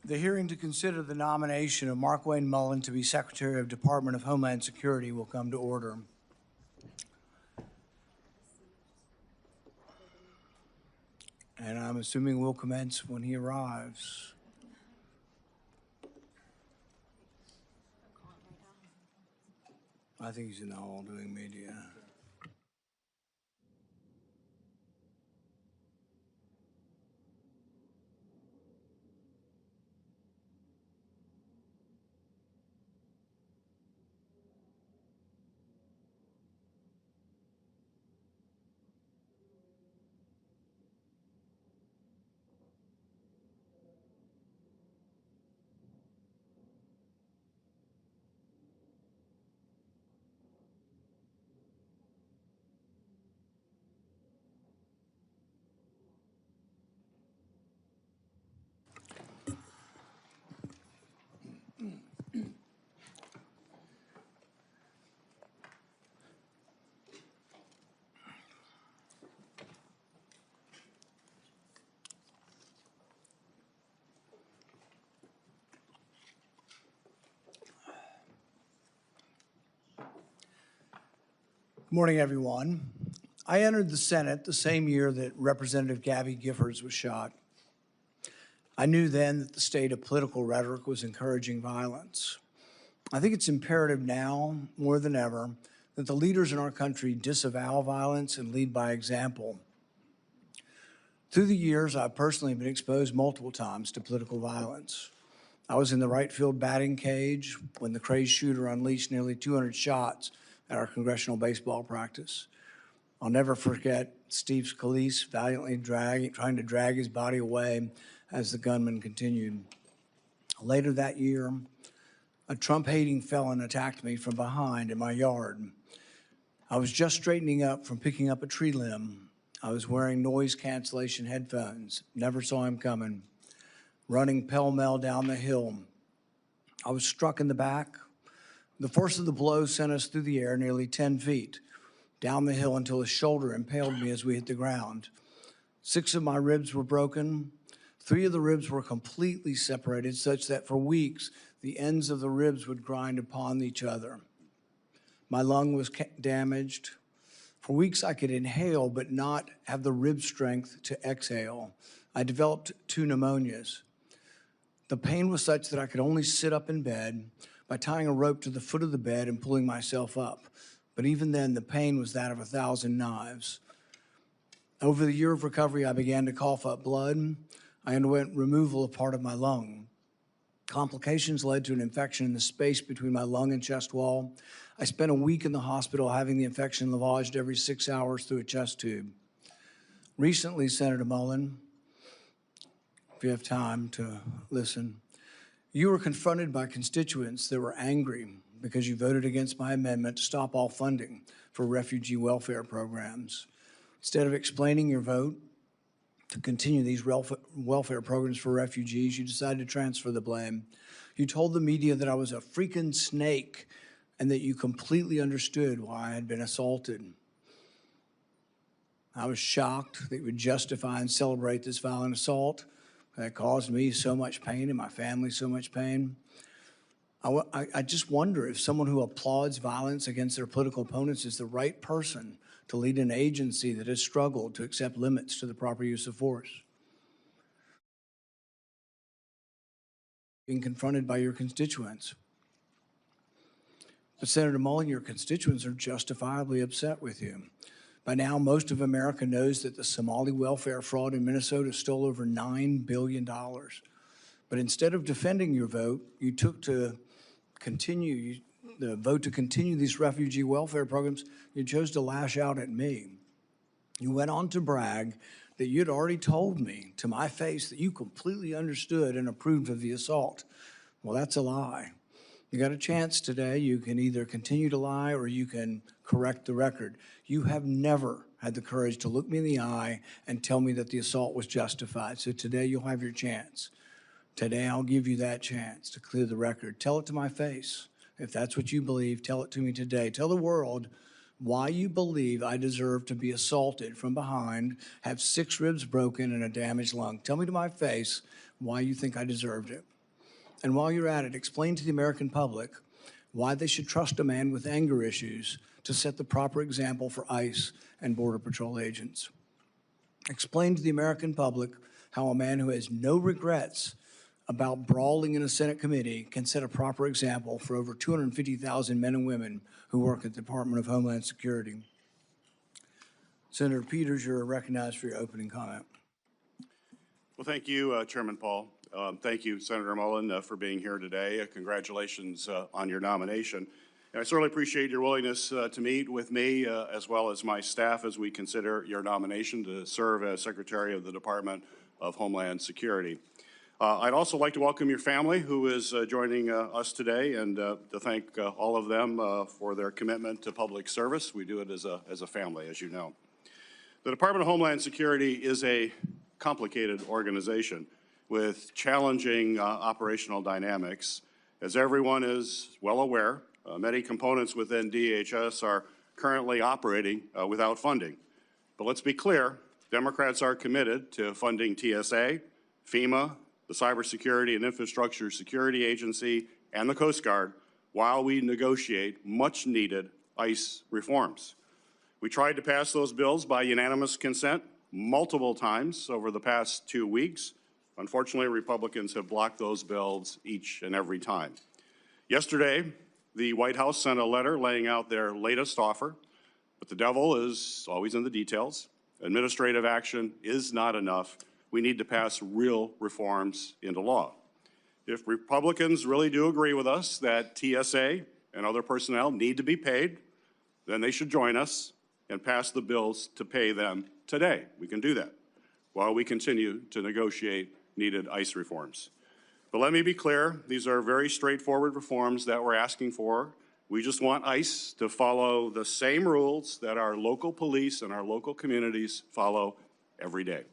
The hearing to consider the nomination of Markwayne Mullin to be Secretary of Department of Homeland Security will come to order. And I'm assuming we'll commence when he arrives. I think he's in the hall doing media. Good morning, everyone. I entered the Senate the same year that Representative Gabby Giffords was shot. I knew then that the state of political rhetoric was encouraging violence. I think it's imperative now, more than ever, that the leaders in our country disavow violence and lead by example. Through the years, I've personally been exposed multiple times to political violence. I was in the right field batting cage when the crazed shooter unleashed nearly 200 shots at our congressional baseball practice. I'll never forget Steve Scalise valiantly trying to drag his body away as the gunman continued. Later that year, a Trump-hating felon attacked me from behind in my yard. I was just straightening up from picking up a tree limb. I was wearing noise cancellation headphones, never saw him coming, running pell-mell down the hill. I was struck in the back. The force of the blow sent us through the air nearly 10 feet, down the hill until his shoulder impaled me as we hit the ground. 6 of my ribs were broken. 3 of the ribs were completely separated, such that for weeks, the ends of the ribs would grind upon each other. My lung was damaged. For weeks, I could inhale, but not have the rib strength to exhale. I developed 2 pneumonias. The pain was such that I could only sit up in bed by tying a rope to the foot of the bed and pulling myself up. But even then, the pain was that of 1,000 knives. Over the year of recovery, I began to cough up blood. I underwent removal of part of my lung. Complications led to an infection in the space between my lung and chest wall. I spent a week in the hospital having the infection lavaged every 6 hours through a chest tube. Recently, Senator Mullin, if you have time to listen, you were confronted by constituents that were angry because you voted against my amendment to stop all funding for refugee welfare programs. Instead of explaining your vote to continue these welfare programs for refugees, you decided to transfer the blame. You told the media that I was a freaking snake and that you completely understood why I had been assaulted. I was shocked that you would justify and celebrate this violent assault that caused me so much pain and my family so much pain. I just wonder if someone who applauds violence against their political opponents is the right person to lead an agency that has struggled to accept limits to the proper use of force. Being confronted by your constituents. But Senator Mullin, your constituents are justifiably upset with you. By now, most of America knows that the Somali welfare fraud in Minnesota stole over $9 billion. But instead of defending your vote, you took to continue the vote to continue these refugee welfare programs. You chose to lash out at me. You went on to brag that you'd already told me to my face that you completely understood and approved of the assault. Well, that's a lie. You got a chance today. You can either continue to lie or you can correct the record. You have never had the courage to look me in the eye and tell me that the assault was justified. So today you'll have your chance. Today I'll give you that chance to clear the record. Tell it to my face. If that's what you believe, tell it to me today. Tell the world why you believe I deserve to be assaulted from behind, have 6 ribs broken and a damaged lung. Tell me to my face why you think I deserved it. And while you're at it, explain to the American public why they should trust a man with anger issues to set the proper example for ICE and Border Patrol agents. Explain to the American public how a man who has no regrets about brawling in a Senate committee can set a proper example for over 250,000 men and women who work at the Department of Homeland Security. Senator Peters, you're recognized for your opening comment. Well, thank you, Chairman Paul. Thank you, Senator Mullin, for being here today. Congratulations on your nomination. And I certainly appreciate your willingness to meet with me as well as my staff as we consider your nomination to serve as Secretary of the Department of Homeland Security. I'd also like to welcome your family who is joining us today and to thank all of them for their commitment to public service. We do it as a family, as you know. The Department of Homeland Security is a complicated organization with challenging operational dynamics. As everyone is well aware, many components within DHS are currently operating without funding. But let's be clear, Democrats are committed to funding TSA, FEMA, the Cybersecurity and Infrastructure Security Agency, and the Coast Guard while we negotiate much-needed ICE reforms. We tried to pass those bills by unanimous consent multiple times over the past 2 weeks. Unfortunately, Republicans have blocked those bills each and every time. Yesterday, the White House sent a letter laying out their latest offer, but the devil is always in the details. Administrative action is not enough. We need to pass real reforms into law. If Republicans really do agree with us that TSA and other personnel need to be paid, then they should join us and pass the bills to pay them today. We can do that while we continue to negotiate needed ICE reforms. But let me be clear, these are very straightforward reforms that we're asking for. We just want ICE to follow the same rules that our local police and our local communities follow every day.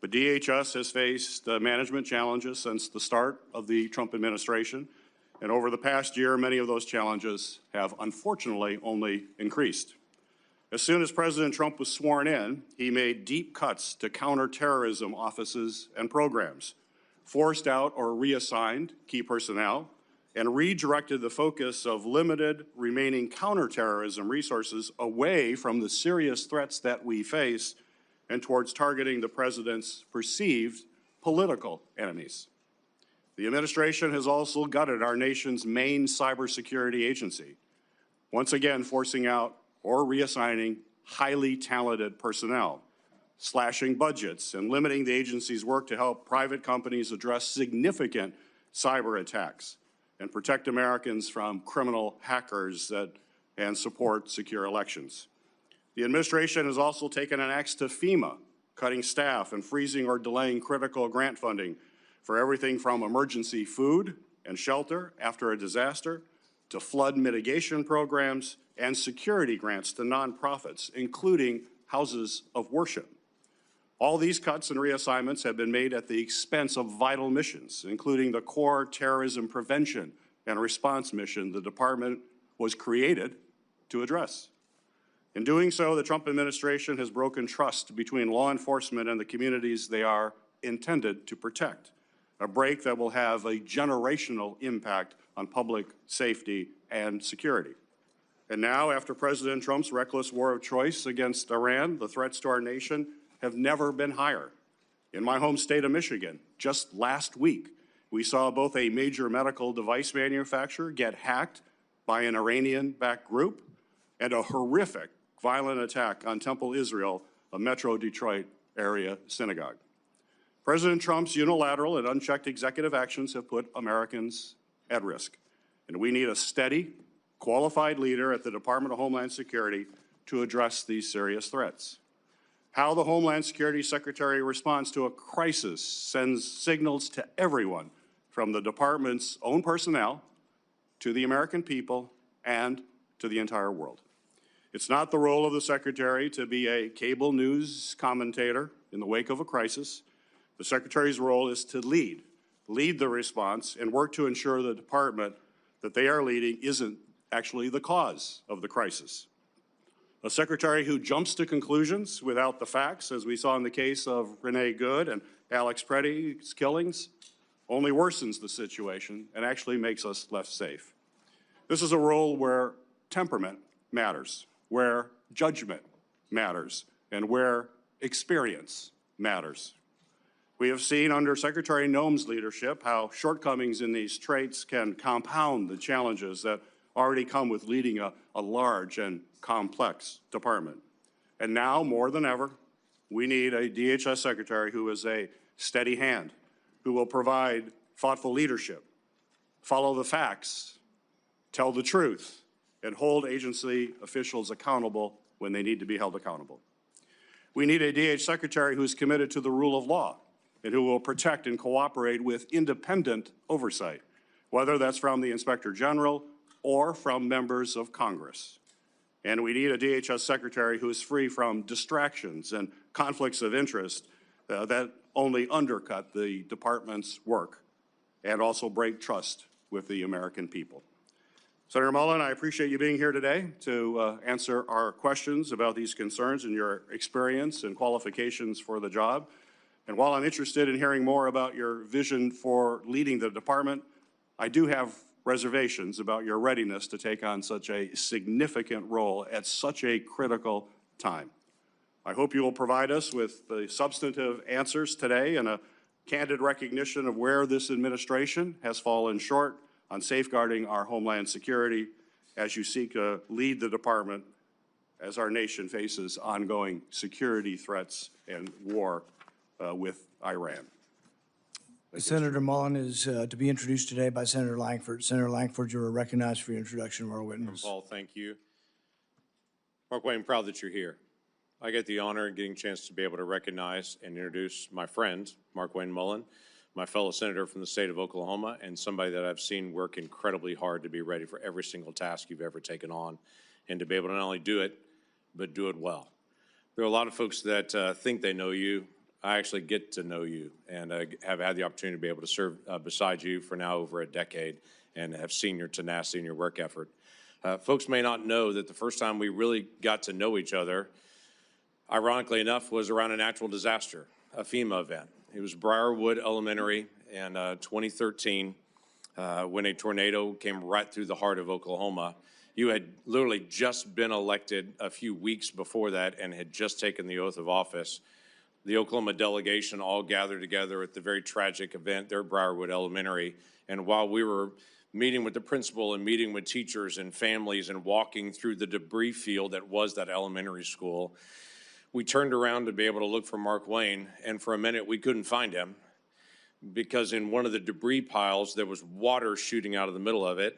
But DHS has faced management challenges since the start of the Trump administration, and over the past year, many of those challenges have unfortunately only increased. As soon as President Trump was sworn in, he made deep cuts to counterterrorism offices and programs, forced out or reassigned key personnel, and redirected the focus of limited remaining counterterrorism resources away from the serious threats that we face and towards targeting the president's perceived political enemies. The administration has also gutted our nation's main cybersecurity agency, once again forcing out or reassigning highly talented personnel, slashing budgets, and limiting the agency's work to help private companies address significant cyber attacks and protect Americans from criminal hackers and support secure elections. The administration has also taken an axe to FEMA, cutting staff and freezing or delaying critical grant funding for everything from emergency food and shelter after a disaster to flood mitigation programs and security grants to nonprofits, including houses of worship. All these cuts and reassignments have been made at the expense of vital missions, including the core terrorism prevention and response mission the department was created to address. In doing so, the Trump administration has broken trust between law enforcement and the communities they are intended to protect, a break that will have a generational impact on public safety and security. And now, after President Trump's reckless war of choice against Iran, the threats to our nation have never been higher. In my home state of Michigan, just last week, we saw both a major medical device manufacturer get hacked by an Iranian-backed group and a horrific violent attack on Temple Israel, a Metro Detroit area synagogue. President Trump's unilateral and unchecked executive actions have put Americans at risk, and we need a steady, qualified leader at the Department of Homeland Security to address these serious threats. How the Homeland Security Secretary responds to a crisis sends signals to everyone, from the department's own personnel to the American people and to the entire world. It's not the role of the Secretary to be a cable news commentator in the wake of a crisis. The Secretary's role is to lead the response and work to ensure the department that they are leading isn't actually the cause of the crisis. A Secretary who jumps to conclusions without the facts, as we saw in the case of Renee Good and Alex Preddy's killings, only worsens the situation and actually makes us less safe. This is a role where temperament matters, where judgment matters, and where experience matters. We have seen under Secretary Noem's leadership how shortcomings in these traits can compound the challenges that already come with leading a large and complex department. And now, more than ever, we need a DHS Secretary who is a steady hand, who will provide thoughtful leadership, follow the facts, tell the truth, and hold agency officials accountable when they need to be held accountable. We need a DHS Secretary who is committed to the rule of law and who will protect and cooperate with independent oversight, whether that's from the Inspector General or from members of Congress. And we need a DHS Secretary who is free from distractions and conflicts of interest that only undercut the department's work and also break trust with the American people. Senator Mullin, I appreciate you being here today to answer our questions about these concerns and your experience and qualifications for the job. And while I'm interested in hearing more about your vision for leading the department, I do have reservations about your readiness to take on such a significant role at such a critical time. I hope you will provide us with the substantive answers today and a candid recognition of where this administration has fallen short on safeguarding our homeland security as you seek to lead the department as our nation faces ongoing security threats and war with Iran. Senator Mullin is to be introduced today by Senator Lankford. Senator Lankford, you are recognized for your introduction of our witness. Paul, thank you. Markwayne, I'm proud that you're here. I get the honor of getting a chance to be able to recognize and introduce my friend, Markwayne Mullin, my fellow senator from the state of Oklahoma, and somebody that I've seen work incredibly hard to be ready for every single task you've ever taken on, and to be able to not only do it, but do it well. There are a lot of folks that think they know you. I actually get to know you, and have had the opportunity to be able to serve beside you for now over a decade, and have seen your tenacity and your work effort. Folks may not know that the first time we really got to know each other, ironically enough, was around a natural disaster, a FEMA event. It was Briarwood Elementary in 2013 when a tornado came right through the heart of Oklahoma. You had literally just been elected a few weeks before that and had just taken the oath of office. The Oklahoma delegation all gathered together at the very tragic event there at Briarwood Elementary. And while we were meeting with the principal and meeting with teachers and families and walking through the debris field that was that elementary school, we turned around to be able to look for Markwayne, and for a minute we couldn't find him because in one of the debris piles there was water shooting out of the middle of it,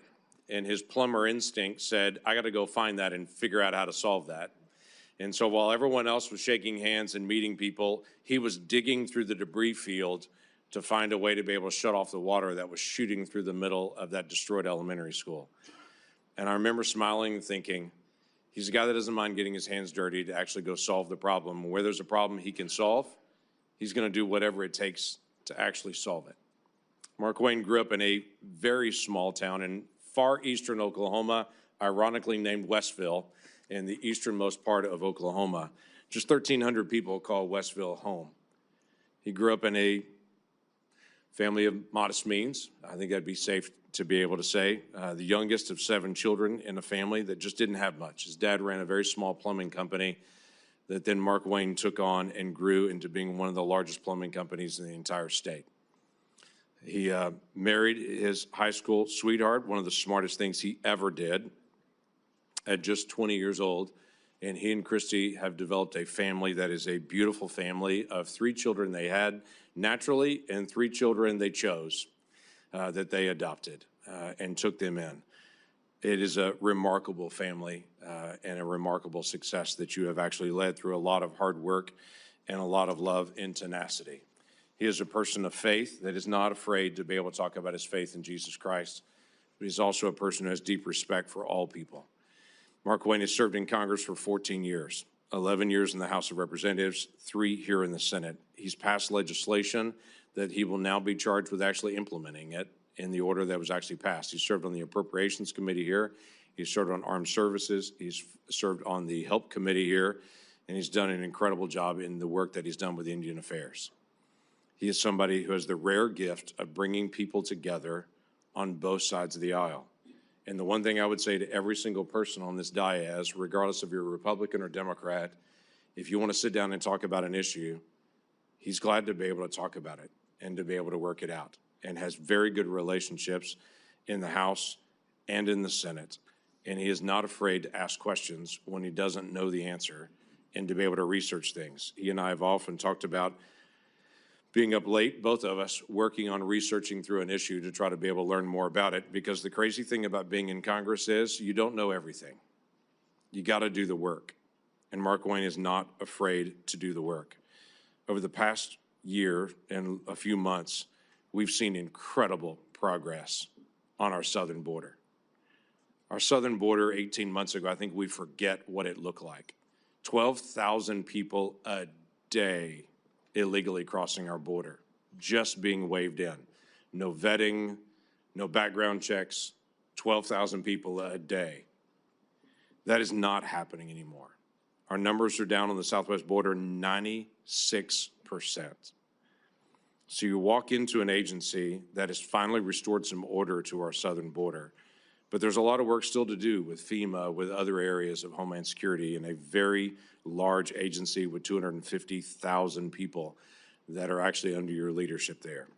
and his plumber instinct said, I got to go find that and figure out how to solve that. And so while everyone else was shaking hands and meeting people, he was digging through the debris field to find a way to be able to shut off the water that was shooting through the middle of that destroyed elementary school. And I remember smiling and thinking, he's a guy that doesn't mind getting his hands dirty to actually go solve the problem. Where there's a problem he can solve, he's going to do whatever it takes to actually solve it. Markwayne grew up in a very small town in far eastern Oklahoma, ironically named Westville, in the easternmost part of Oklahoma. Just 1,300 people call Westville home. He grew up in a family of modest means. I think that'd be safe to be able to say. The youngest of 7 children in a family that just didn't have much. His dad ran a very small plumbing company that then Markwayne took on and grew into being one of the largest plumbing companies in the entire state. He married his high school sweetheart, one of the smartest things he ever did, at just 20 years old, and he and Kristi have developed a family that is a beautiful family of 3 children they had naturally and 3 children they chose that they adopted and took them in. It is a remarkable family and a remarkable success that you have actually led through a lot of hard work and a lot of love and tenacity. He is a person of faith that is not afraid to be able to talk about his faith in Jesus Christ, but he's also a person who has deep respect for all people. Markwayne has served in Congress for 14 years, 11 years in the House of Representatives, 3 here in the Senate. He's passed legislation that he will now be charged with actually implementing it in the order that was actually passed. He served on the Appropriations Committee here. He's served on Armed Services. He's served on the Help Committee here, and he's done an incredible job in the work that he's done with Indian Affairs. He is somebody who has the rare gift of bringing people together on both sides of the aisle. And the one thing I would say to every single person on this dais, regardless if you're a Republican or Democrat, if you want to sit down and talk about an issue, he's glad to be able to talk about it and to be able to work it out, and has very good relationships in the House and in the Senate. And he is not afraid to ask questions when he doesn't know the answer and to be able to research things. He and I have often talked about being up late, both of us, working on researching through an issue to try to be able to learn more about it, because the crazy thing about being in Congress is you don't know everything. You got to do the work. And Markwayne is not afraid to do the work. Over the past year and a few months, we've seen incredible progress on our southern border. Our southern border 18 months ago, I think we forget what it looked like. 12,000 people a day illegally crossing our border, just being waved in. No vetting, no background checks, 12,000 people a day. That is not happening anymore. Our numbers are down on the southwest border 96%. So you walk into an agency that has finally restored some order to our southern border, but there's a lot of work still to do with FEMA, with other areas of Homeland Security, and a very large agency with 250,000 people that are actually under your leadership there.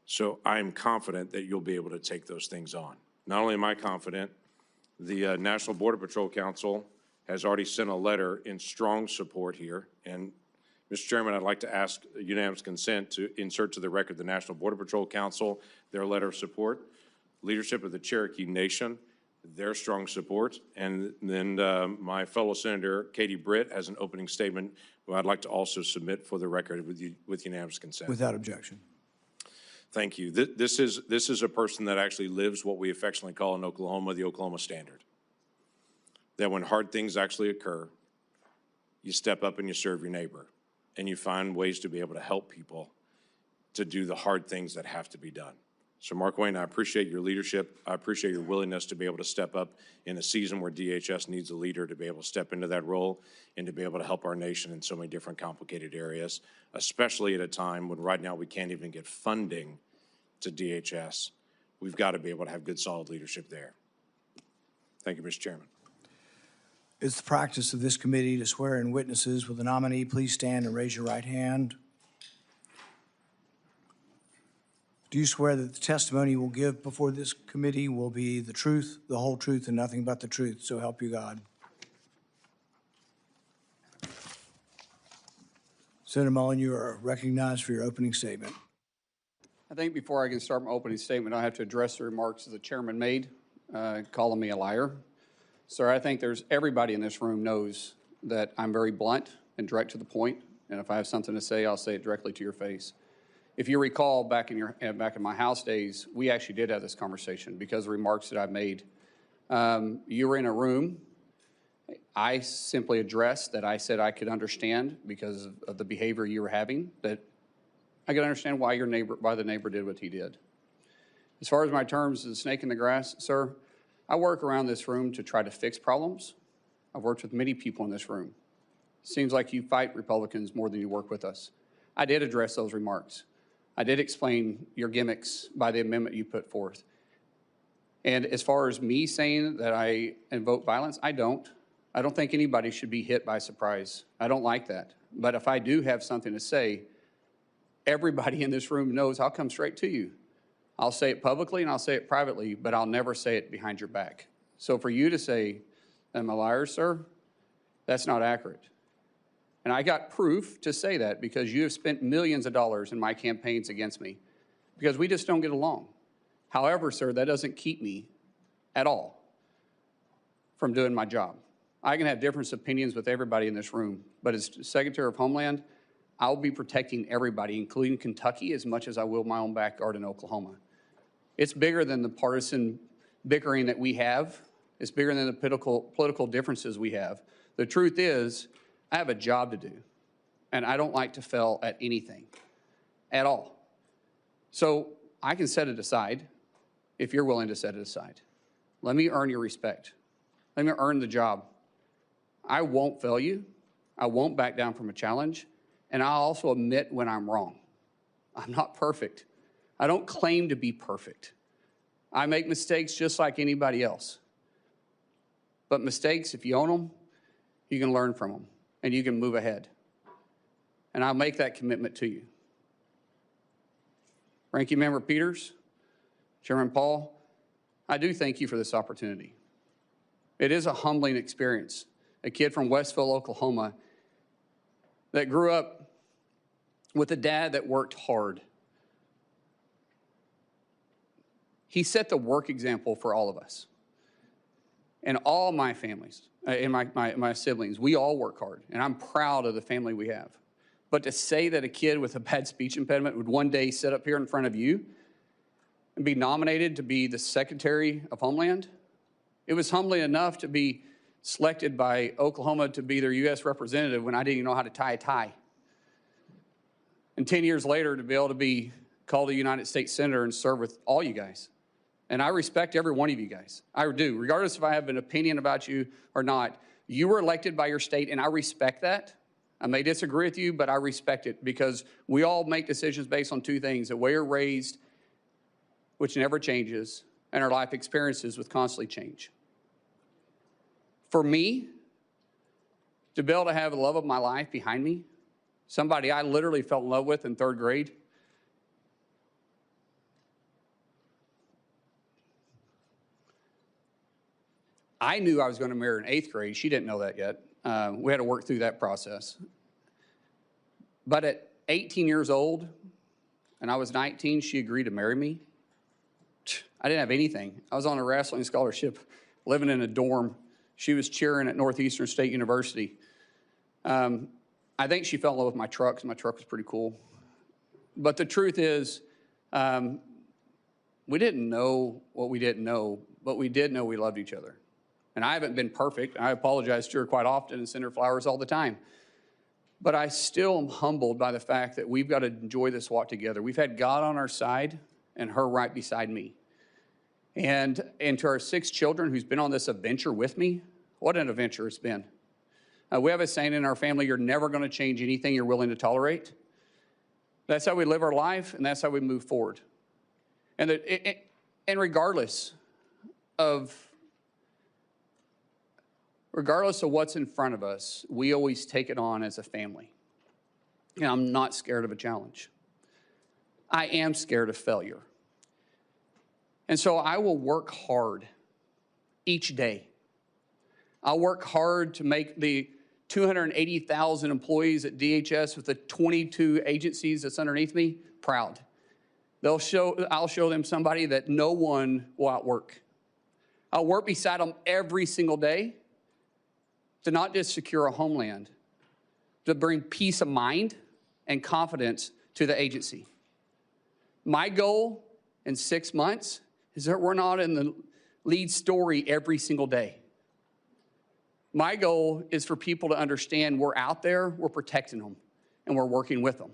So I am confident that you'll be able to take those things on. Not only am I confident, the National Border Patrol Council has already sent a letter in strong support here. And Mr. Chairman, I'd like to ask unanimous consent to insert to the record the National Border Patrol Council, their letter of support, leadership of the Cherokee Nation, their strong support, and then my fellow Senator Katie Britt has an opening statement who I'd like to also submit for the record with unanimous consent. Without objection. Thank you. This is a person that actually lives what we affectionately call in Oklahoma the Oklahoma Standard. That when hard things actually occur, you step up and you serve your neighbor, and you find ways to be able to help people to do the hard things that have to be done. So Markwayne, I appreciate your leadership. I appreciate your willingness to be able to step up in a season where DHS needs a leader to be able to step into that role and to be able to help our nation in so many different complicated areas, especially at a time when right now we can't even get funding to DHS. We've got to be able to have good, solid leadership there. Thank you, Mr. Chairman. It's the practice of this committee to swear in witnesses. Will the nominee please stand and raise your right hand? Do you swear that the testimony you will give before this committee will be the truth, the whole truth, and nothing but the truth? So help you God. Senator Mullin, you are recognized for your opening statement. I think before I can start my opening statement, I have to address the remarks that the chairman made, calling me a liar. Sir, I think everybody in this room knows that I'm very blunt and direct to the point, and if I have something to say, I'll say it directly to your face. If you recall, back in my House days, we actually did have this conversation because of the remarks that I've made. You were in a room. I simply addressed that I said I could understand because of the behavior you were having, that I could understand why the neighbor did what he did. As far as my terms of the snake in the grass, sir, I work around this room to try to fix problems. I've worked with many people in this room. Seems like you fight Republicans more than you work with us. I did address those remarks. I did explain your gimmicks by the amendment you put forth. And as far as me saying that I invoke violence, I don't. I don't think anybody should be hit by surprise. I don't like that. But if I do have something to say, everybody in this room knows I'll come straight to you. I'll say it publicly and I'll say it privately, but I'll never say it behind your back. So for you to say I'm a liar, sir, that's not accurate. And I got proof to say that because you have spent millions of dollars in my campaigns against me because we just don't get along. However, sir, that doesn't keep me at all from doing my job. I can have different opinions with everybody in this room, but as Secretary of Homeland, I'll be protecting everybody, including Kentucky, as much as I will my own backyard in Oklahoma. It's bigger than the partisan bickering that we have. It's bigger than the political differences we have. The truth is, I have a job to do, and I don't like to fail at anything, at all. So I can set it aside if you're willing to set it aside. Let me earn your respect. Let me earn the job. I won't fail you. I won't back down from a challenge, and I'll also admit when I'm wrong. I'm not perfect. I don't claim to be perfect. I make mistakes just like anybody else. But mistakes, if you own them, you can learn from them and you can move ahead. And I'll make that commitment to you. Ranking Member Peters, Chairman Paul, I do thank you for this opportunity. It is a humbling experience. A kid from Westville, Oklahoma, that grew up with a dad that worked hard. He set the work example for all of us. And all my families, and my siblings, we all work hard. And I'm proud of the family we have. But to say that a kid with a bad speech impediment would one day sit up here in front of you and be nominated to be the Secretary of Homeland, it was humbling enough to be selected by Oklahoma to be their U.S. representative when I didn't even know how to tie a tie. And 10 years later, to be able to be called a United States Senator and serve with all you guys. And I respect every one of you guys. I do. Regardless if I have an opinion about you or not, you were elected by your state, and I respect that. I may disagree with you, but I respect it because we all make decisions based on two things: the way you're raised, which never changes, and our life experiences, which constantly change. For me, to be able to have the love of my life behind me, somebody I literally fell in love with in 3rd grade, I knew I was going to marry her in 8th grade. She didn't know that yet. We had to work through that process. But at 18 years old, and I was 19, she agreed to marry me. I didn't have anything. I was on a wrestling scholarship, living in a dorm. She was cheering at Northeastern State University. I think she fell in love with my truck, because my truck was pretty cool. But the truth is, we didn't know what we didn't know, but we did know we loved each other. And I haven't been perfect. I apologize to her quite often and send her flowers all the time. But I still am humbled by the fact that we've got to enjoy this walk together. We've had God on our side and her right beside me. And to our 6 children who's been on this adventure with me, what an adventure it's been. We have a saying in our family: you're never going to change anything you're willing to tolerate. That's how we live our life, and that's how we move forward. And regardless of what's in front of us, we always take it on as a family. And I'm not scared of a challenge. I am scared of failure. And so I will work hard each day. I'll work hard to make the 280,000 employees at DHS with the 22 agencies that's underneath me proud. I'll show them somebody that no one will outwork. I'll work beside them every single day to not just secure a homeland, to bring peace of mind and confidence to the agency. My goal in 6 months is that we're not in the lead story every single day. My goal is for people to understand we're out there, we're protecting them, and we're working with them.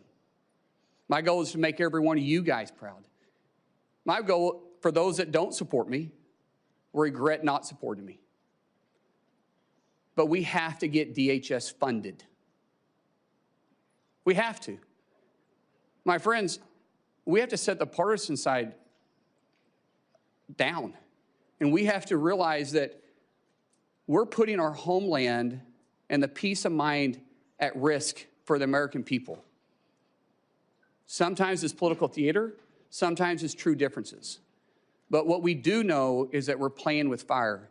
My goal is to make every one of you guys proud. My goal for those that don't support me, regret not supporting me. But we have to get DHS funded. We have to. My friends, we have to set the partisan side down. And we have to realize that we're putting our homeland and the peace of mind at risk for the American people. Sometimes it's political theater, sometimes it's true differences. But what we do know is that we're playing with fire.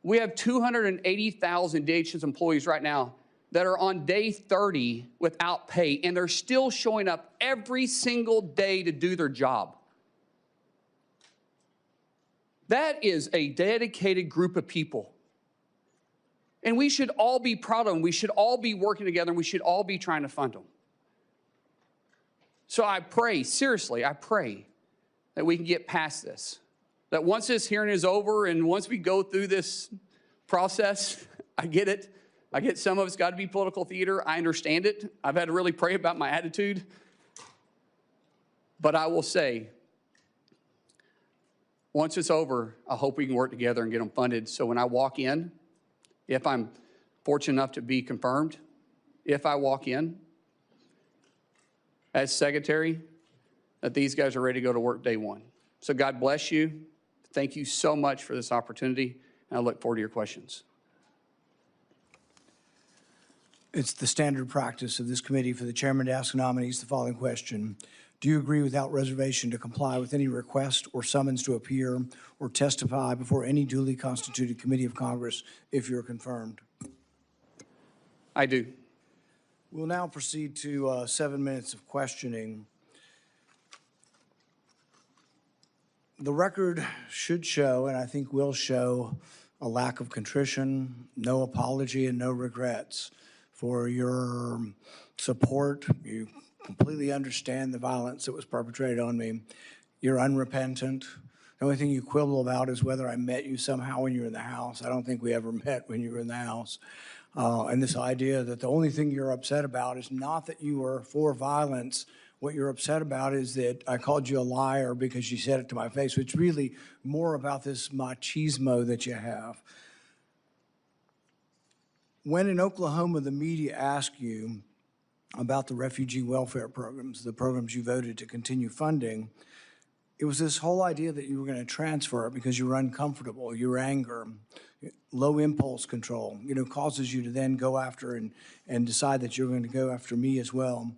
We have 280,000 DHS employees right now that are on day 30 without pay, and they're still showing up every single day to do their job. That is a dedicated group of people. And we should all be proud of them. We should all be working together, and we should all be trying to fund them. So I pray, seriously, I pray that we can get past this. That once this hearing is over and once we go through this process, I get it. I get some of it's got to be political theater. I understand it. I've had to really pray about my attitude. But I will say, once it's over, I hope we can work together and get them funded. So when I walk in, if I'm fortunate enough to be confirmed, if I walk in as secretary, that these guys are ready to go to work day one. So God bless you. Thank you so much for this opportunity, and I look forward to your questions. It's the standard practice of this committee for the chairman to ask nominees the following question. Do you agree without reservation to comply with any request or summons to appear or testify before any duly constituted committee of Congress if you're confirmed? I do. We'll now proceed to 7 minutes of questioning. The record should show, and I think will show, a lack of contrition, no apology, and no regrets for your support. You completely understand the violence that was perpetrated on me. You're unrepentant. The only thing you quibble about is whether I met you somehow when you were in the house. I don't think we ever met when you were in the house. And this idea that the only thing you're upset about is not that you were for violence. What you're upset about is that I called you a liar because you said it to my face. So it's really more about this machismo that you have. When in Oklahoma, the media asked you about the refugee welfare programs, the programs you voted to continue funding, it was this whole idea that you were going to transfer it because you were uncomfortable, your anger, low impulse control, causes you to then go after and decide that you're going to go after me as well.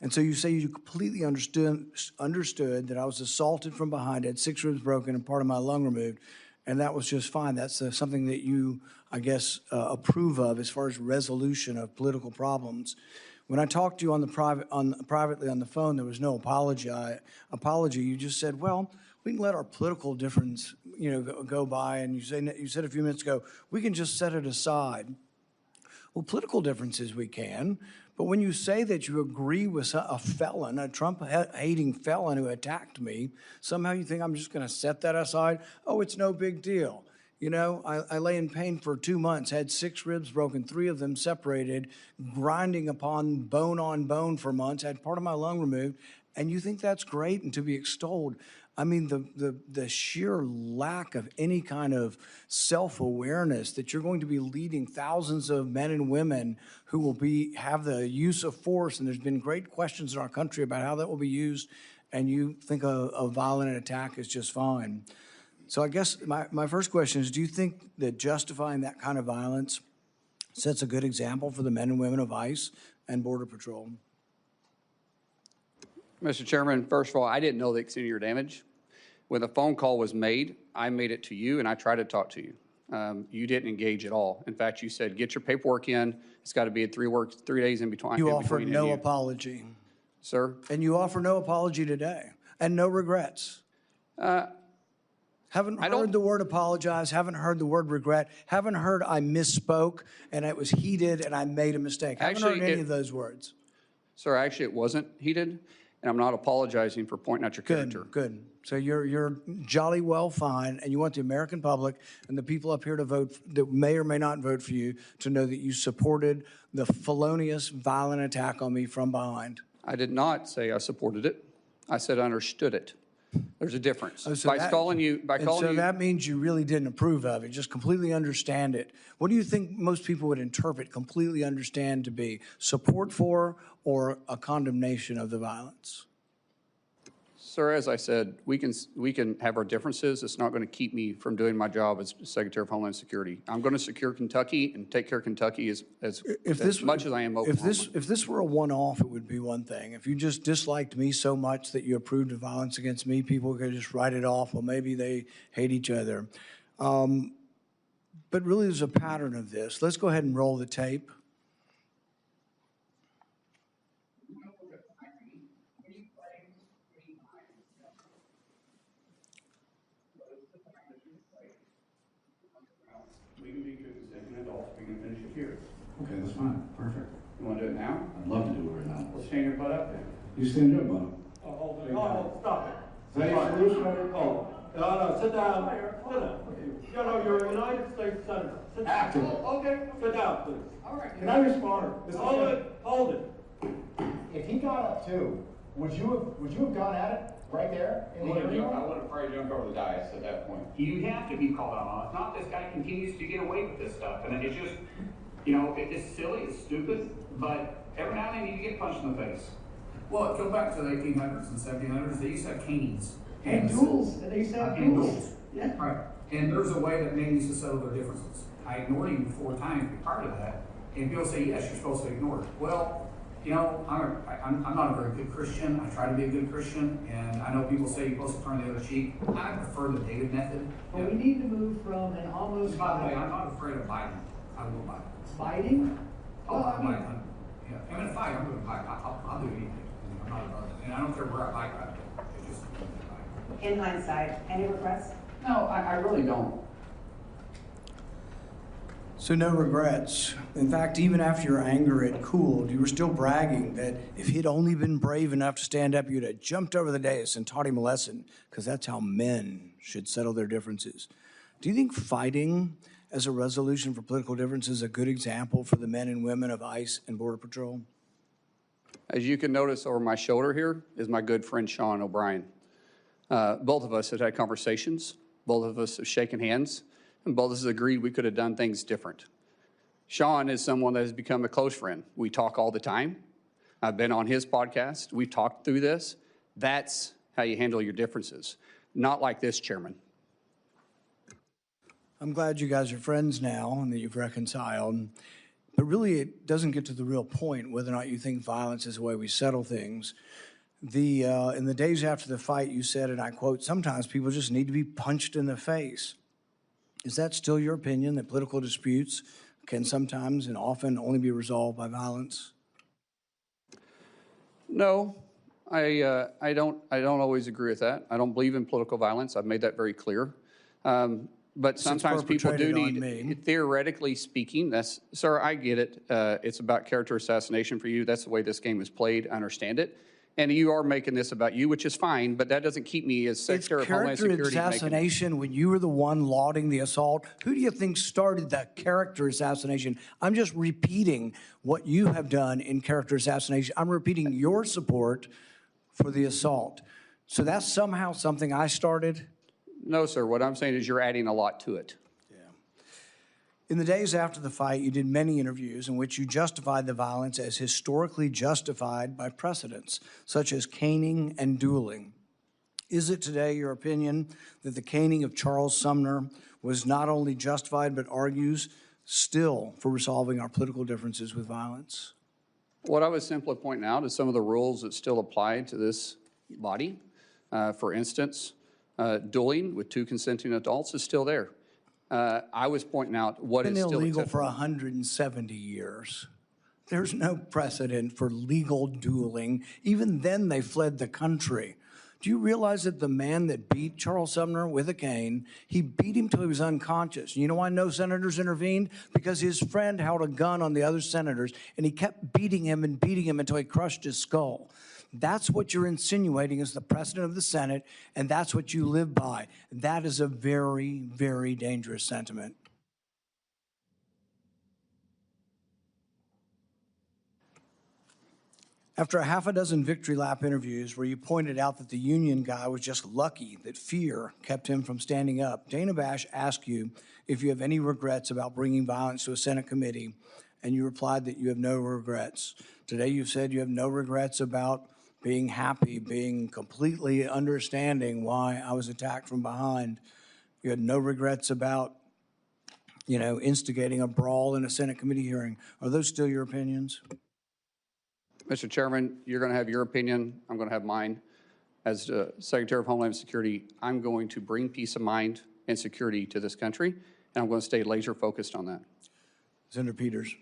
And so you say you completely understood that I was assaulted from behind, had 6 ribs broken and part of my lung removed, and that was just fine. That's something that you, I guess, approve of as far as resolution of political problems. When I talked to you privately on the phone, there was no apology. You just said, well, we can let our political difference, go by. And you said a few minutes ago, we can just set it aside. Well, political differences we can, but when you say that you agree with a felon, a Trump-hating felon who attacked me, somehow you think I'm just going to set that aside? Oh, it's no big deal. I lay in pain for 2 months, had 6 ribs broken, 3 of them separated, grinding upon bone for months, had part of my lung removed, and you think that's great and to be extolled. I mean, the sheer lack of any kind of self-awareness that you're going to be leading thousands of men and women who will have the use of force, and there's been great questions in our country about how that will be used, and you think a violent attack is just fine. So I guess my first question is, do you think that justifying that kind of violence sets a good example for the men and women of ICE and Border Patrol? Mr. Chairman, first of all, I didn't know the extent of your damage. When the phone call was made, I made it to you and I tried to talk to you. You didn't engage at all. In fact, you said, get your paperwork in. It's got to be 3 days in between. You offered no apology. Sir? And you offer no apology today and no regrets. Haven't heard the word apologize, haven't heard the word regret, haven't heard I misspoke and it was heated and I made a mistake. Haven't heard any of those words. Sir, actually it wasn't heated, and I'm not apologizing for pointing out your character. Good. So you're jolly well fine, and you want the American public and the people up here to vote, that may or may not vote for you, to know that you supported the felonious, violent attack on me from behind. I did not say I supported it. I said I understood it. There's a difference. So that means you really didn't approve of it, just completely understand it. What do you think most people would interpret completely understand to be? Support for or a condemnation of the violence? Sir, as I said, we can have our differences. It's not going to keep me from doing my job as Secretary of Homeland Security. I'm going to secure Kentucky and take care of Kentucky as much as I am Oklahoma. If this were a one-off, it would be one thing. If you just disliked me so much that you approved of violence against me, people could just write it off. Well, maybe they hate each other. But really, there's a pattern of this. Let's go ahead and roll the tape. Okay, that's fine. Perfect. You want to do it now? I'd love to do it right now. Well, stand your butt up then. You stand your butt. Oh, hold it. Oh, stop it. Is that your solution? Oh, no, sit down. Sit down. You're a United States Senator. Sit down. Active. Oh, okay, sit down, please. All right. Can I respond? Hold it. If he got up too, would you have gone at it right there in the hearing room? I would have probably jumped over the dais at that point. You have to be called out on it. It's not this guy continues to get away with this stuff. And it's just, it's silly, it's stupid, but every now and then you get punched in the face. Well, go back to the 1800s and 1700s, they used to have canings. And duels, and they used to have And duels. duels. Yeah. Right, and there's a way that men used to settle their differences. I ignored him 4 times prior to that, and people say, yes, you're supposed to ignore it. Well, you know, I'm not a very good Christian. I try to be a good Christian, and I know people say you're supposed to turn the other cheek. I prefer the David method. But we need to move from an almost. By the way, I'm not afraid of Biden. I will Biden. Fighting? Oh, Well, I'm like, yeah, I'm in a fight, I'm going to fight. I'll do anything. I'm not about it. And I don't care where I fight. It's just. In hindsight, any regrets? No, I really don't. So no regrets. In fact, even after your anger had cooled, you were still bragging that if he'd only been brave enough to stand up, you'd have jumped over the dais and taught him a lesson, because that's how men should settle their differences. Do you think fighting as a resolution for political differences is a good example for the men and women of ICE and Border Patrol? As you can notice over my shoulder here is my good friend Sean O'Brien. Both of us have had conversations, both of us have shaken hands, and both of us agreed we could have done things different. Sean is someone that has become a close friend. We talk all the time. I've been on his podcast. We've talked through this. That's how you handle your differences. Not like this, Chairman. I'm glad you guys are friends now and that you've reconciled. But really, it doesn't get to the real point whether or not you think violence is the way we settle things. In the days after the fight, you said, and I quote, "Sometimes people just need to be punched in the face." Is that still your opinion, that political disputes can sometimes and often only be resolved by violence? No, I don't always agree with that. I don't believe in political violence. I've made that very clear. But sometimes people do need, theoretically speaking, sir, I get it. It's about character assassination for you. That's the way this game is played. I understand it. And you are making this about you, which is fine, but that doesn't keep me as Secretary of Homeland Security. It's character assassination when you were the one lauding the assault. Who do you think started that character assassination? I'm just repeating what you have done in character assassination. I'm repeating your support for the assault. So that's somehow something I started? No, sir. What I'm saying is you're adding a lot to it. In the days after the fight, you did many interviews in which you justified the violence as historically justified by precedents, such as caning and dueling. Is it today your opinion that the caning of Charles Sumner was not only justified, but argues still for resolving our political differences with violence? What I was simply pointing out is some of the rules that still apply to this body. For instance, dueling with 2 consenting adults is still there. I was pointing out what is still illegal for 170 years. There's no precedent for legal dueling. Even then, they fled the country. Do you realize that the man that beat Charles Sumner with a cane, he beat him till he was unconscious? You know why no senators intervened? Because his friend held a gun on the other senators, and he kept beating him until he crushed his skull. That's what you're insinuating as the president of the Senate, and that's what you live by. That is a very, very dangerous sentiment. After a half a dozen victory lap interviews where you pointed out that the union guy was just lucky that fear kept him from standing up, Dana Bash asked you if you have any regrets about bringing violence to a Senate committee, and you replied that you have no regrets. Today you've said you have no regrets about being happy, being completely understanding why I was attacked from behind. You had no regrets about, instigating a brawl in a Senate committee hearing. Are those still your opinions? Mr. Chairman, you're going to have your opinion. I'm going to have mine. As Secretary of Homeland Security, I'm going to bring peace of mind and security to this country, and I'm going to stay laser focused on that. Senator Peters.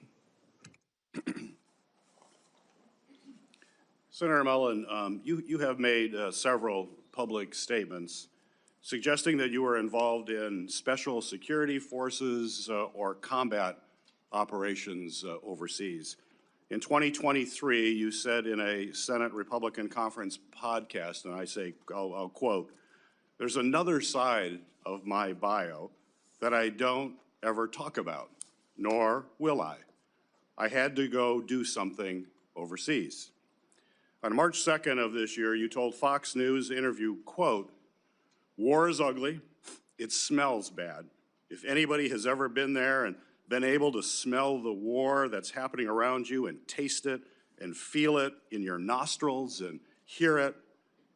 Senator Mullin, you have made several public statements suggesting that you were involved in special security forces or combat operations overseas. In 2023, you said in a Senate Republican Conference podcast, and I'll quote, "There's another side of my bio that I don't ever talk about, nor will I. I had to go do something overseas." On March 2nd of this year, you told Fox News interview, quote, "War is ugly. It smells bad. If anybody has ever been there and been able to smell the war that's happening around you and taste it, and feel it in your nostrils and hear it.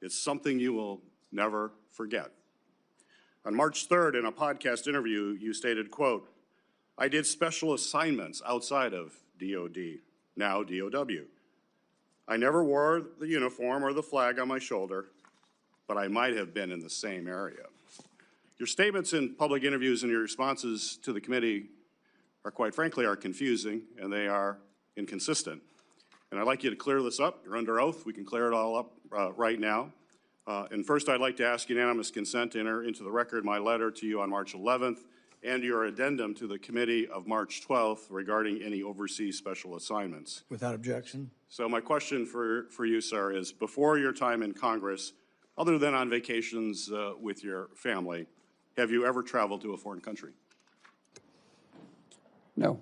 It's something you will never forget. On March 3rd, in a podcast interview, you stated, quote, "I did special assignments outside of DOD, now DOW. I never wore the uniform or the flag on my shoulder, but I might have been in the same area." Your statements in public interviews and your responses to the committee are, quite frankly, are confusing and they are inconsistent. And I'd like you to clear this up. You're under oath. We can clear it all up right now. And first, I'd like to ask unanimous consent to enter into the record my letter to you on March 11th and your addendum to the committee of March 12th regarding any overseas special assignments. Without objection. So my question for you, sir, is before your time in Congress, other than on vacations with your family, have you ever traveled to a foreign country? No.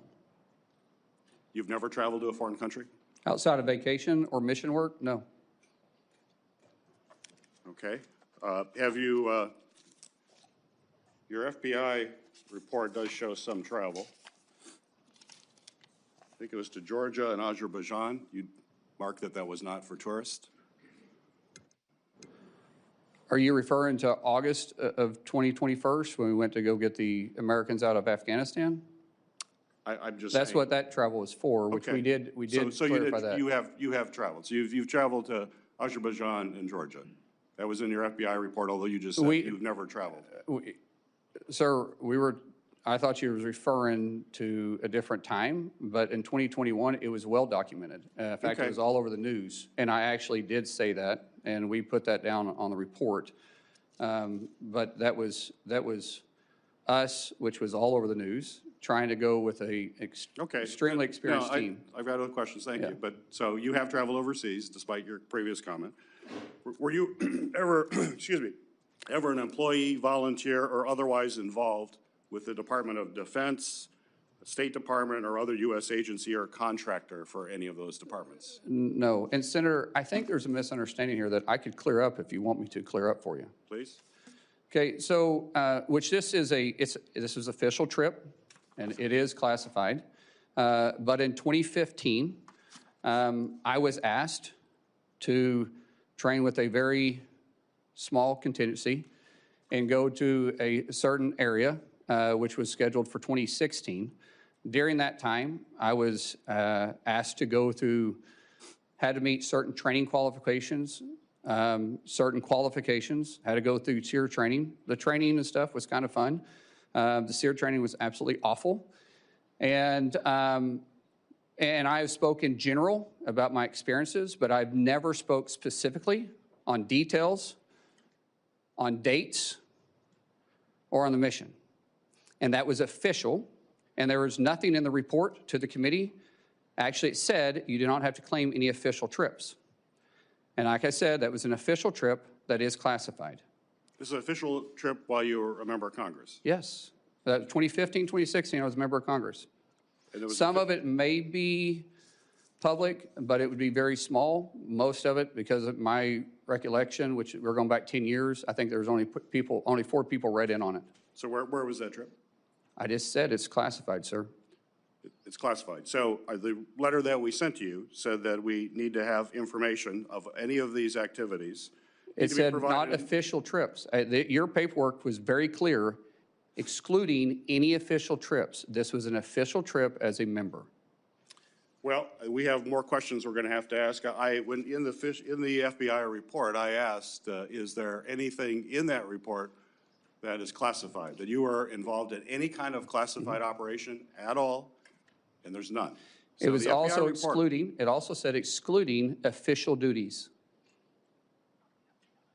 You've never traveled to a foreign country? Outside of vacation or mission work? No. Okay. Have you, your FBI report does show some travel. I think it was to Georgia and Azerbaijan. You marked that that was not for tourists. Are you referring to August of 2021 when we went to go get the Americans out of Afghanistan? I'm just That's saying. what that travel was for, which Okay. we did So clarify that. you have traveled. So you've traveled to Azerbaijan and Georgia. That was in your FBI report, although you just said you've never traveled. Sir, I thought you were referring to a different time, but in 2021, it was well documented. In fact, Okay. it was all over the news, and I actually did say that, and we put that down on the report. But that was us, which was all over the news, trying to go with a extremely experienced team. I've got other questions, thank Yeah. you. But, so you have traveled overseas, despite your previous comment. Were you ever, excuse me, ever an employee, volunteer, or otherwise involved with the Department of Defense, the State Department, or other U.S. agency or contractor for any of those departments? No, and Senator, I think there's a misunderstanding here that I could clear up if you want me to clear up for you. Please? Okay, so, which this is official trip, and it is classified. But in 2015, I was asked to train with a very small contingency and go to a certain area, which was scheduled for 2016. During that time, I was asked to go through, had to meet certain training qualifications, had to go through SEER training. The training and stuff was kind of fun. The SEER training was absolutely awful. And I have spoken general about my experiences, but I've never spoke specifically on details, on dates, or on the mission. And that was official, and there was nothing in the report to the committee. Actually, it said you do not have to claim any official trips. And like I said, that was an official trip that is classified. This is an official trip while you were a member of Congress? Yes. 2015, 2016, I was a member of Congress. Some of it may be public, but it would be very small. Most of it, because of my recollection, which we're going back 10 years, I think there was only 4 people read in on it. So where was that trip? I just said it's classified, sir. It's classified. So the letter that we sent to you said that we need to have information of any of these activities. It said not official trips. Your paperwork was very clear, excluding any official trips. This was an official trip as a member. Well, we have more questions we're going to have to ask. When in the FBI report, I asked, is there anything in that report that is classified, that you were involved in any kind of classified operation at all? And there's none. So It was the FBI also report- excluding, it also said excluding official duties.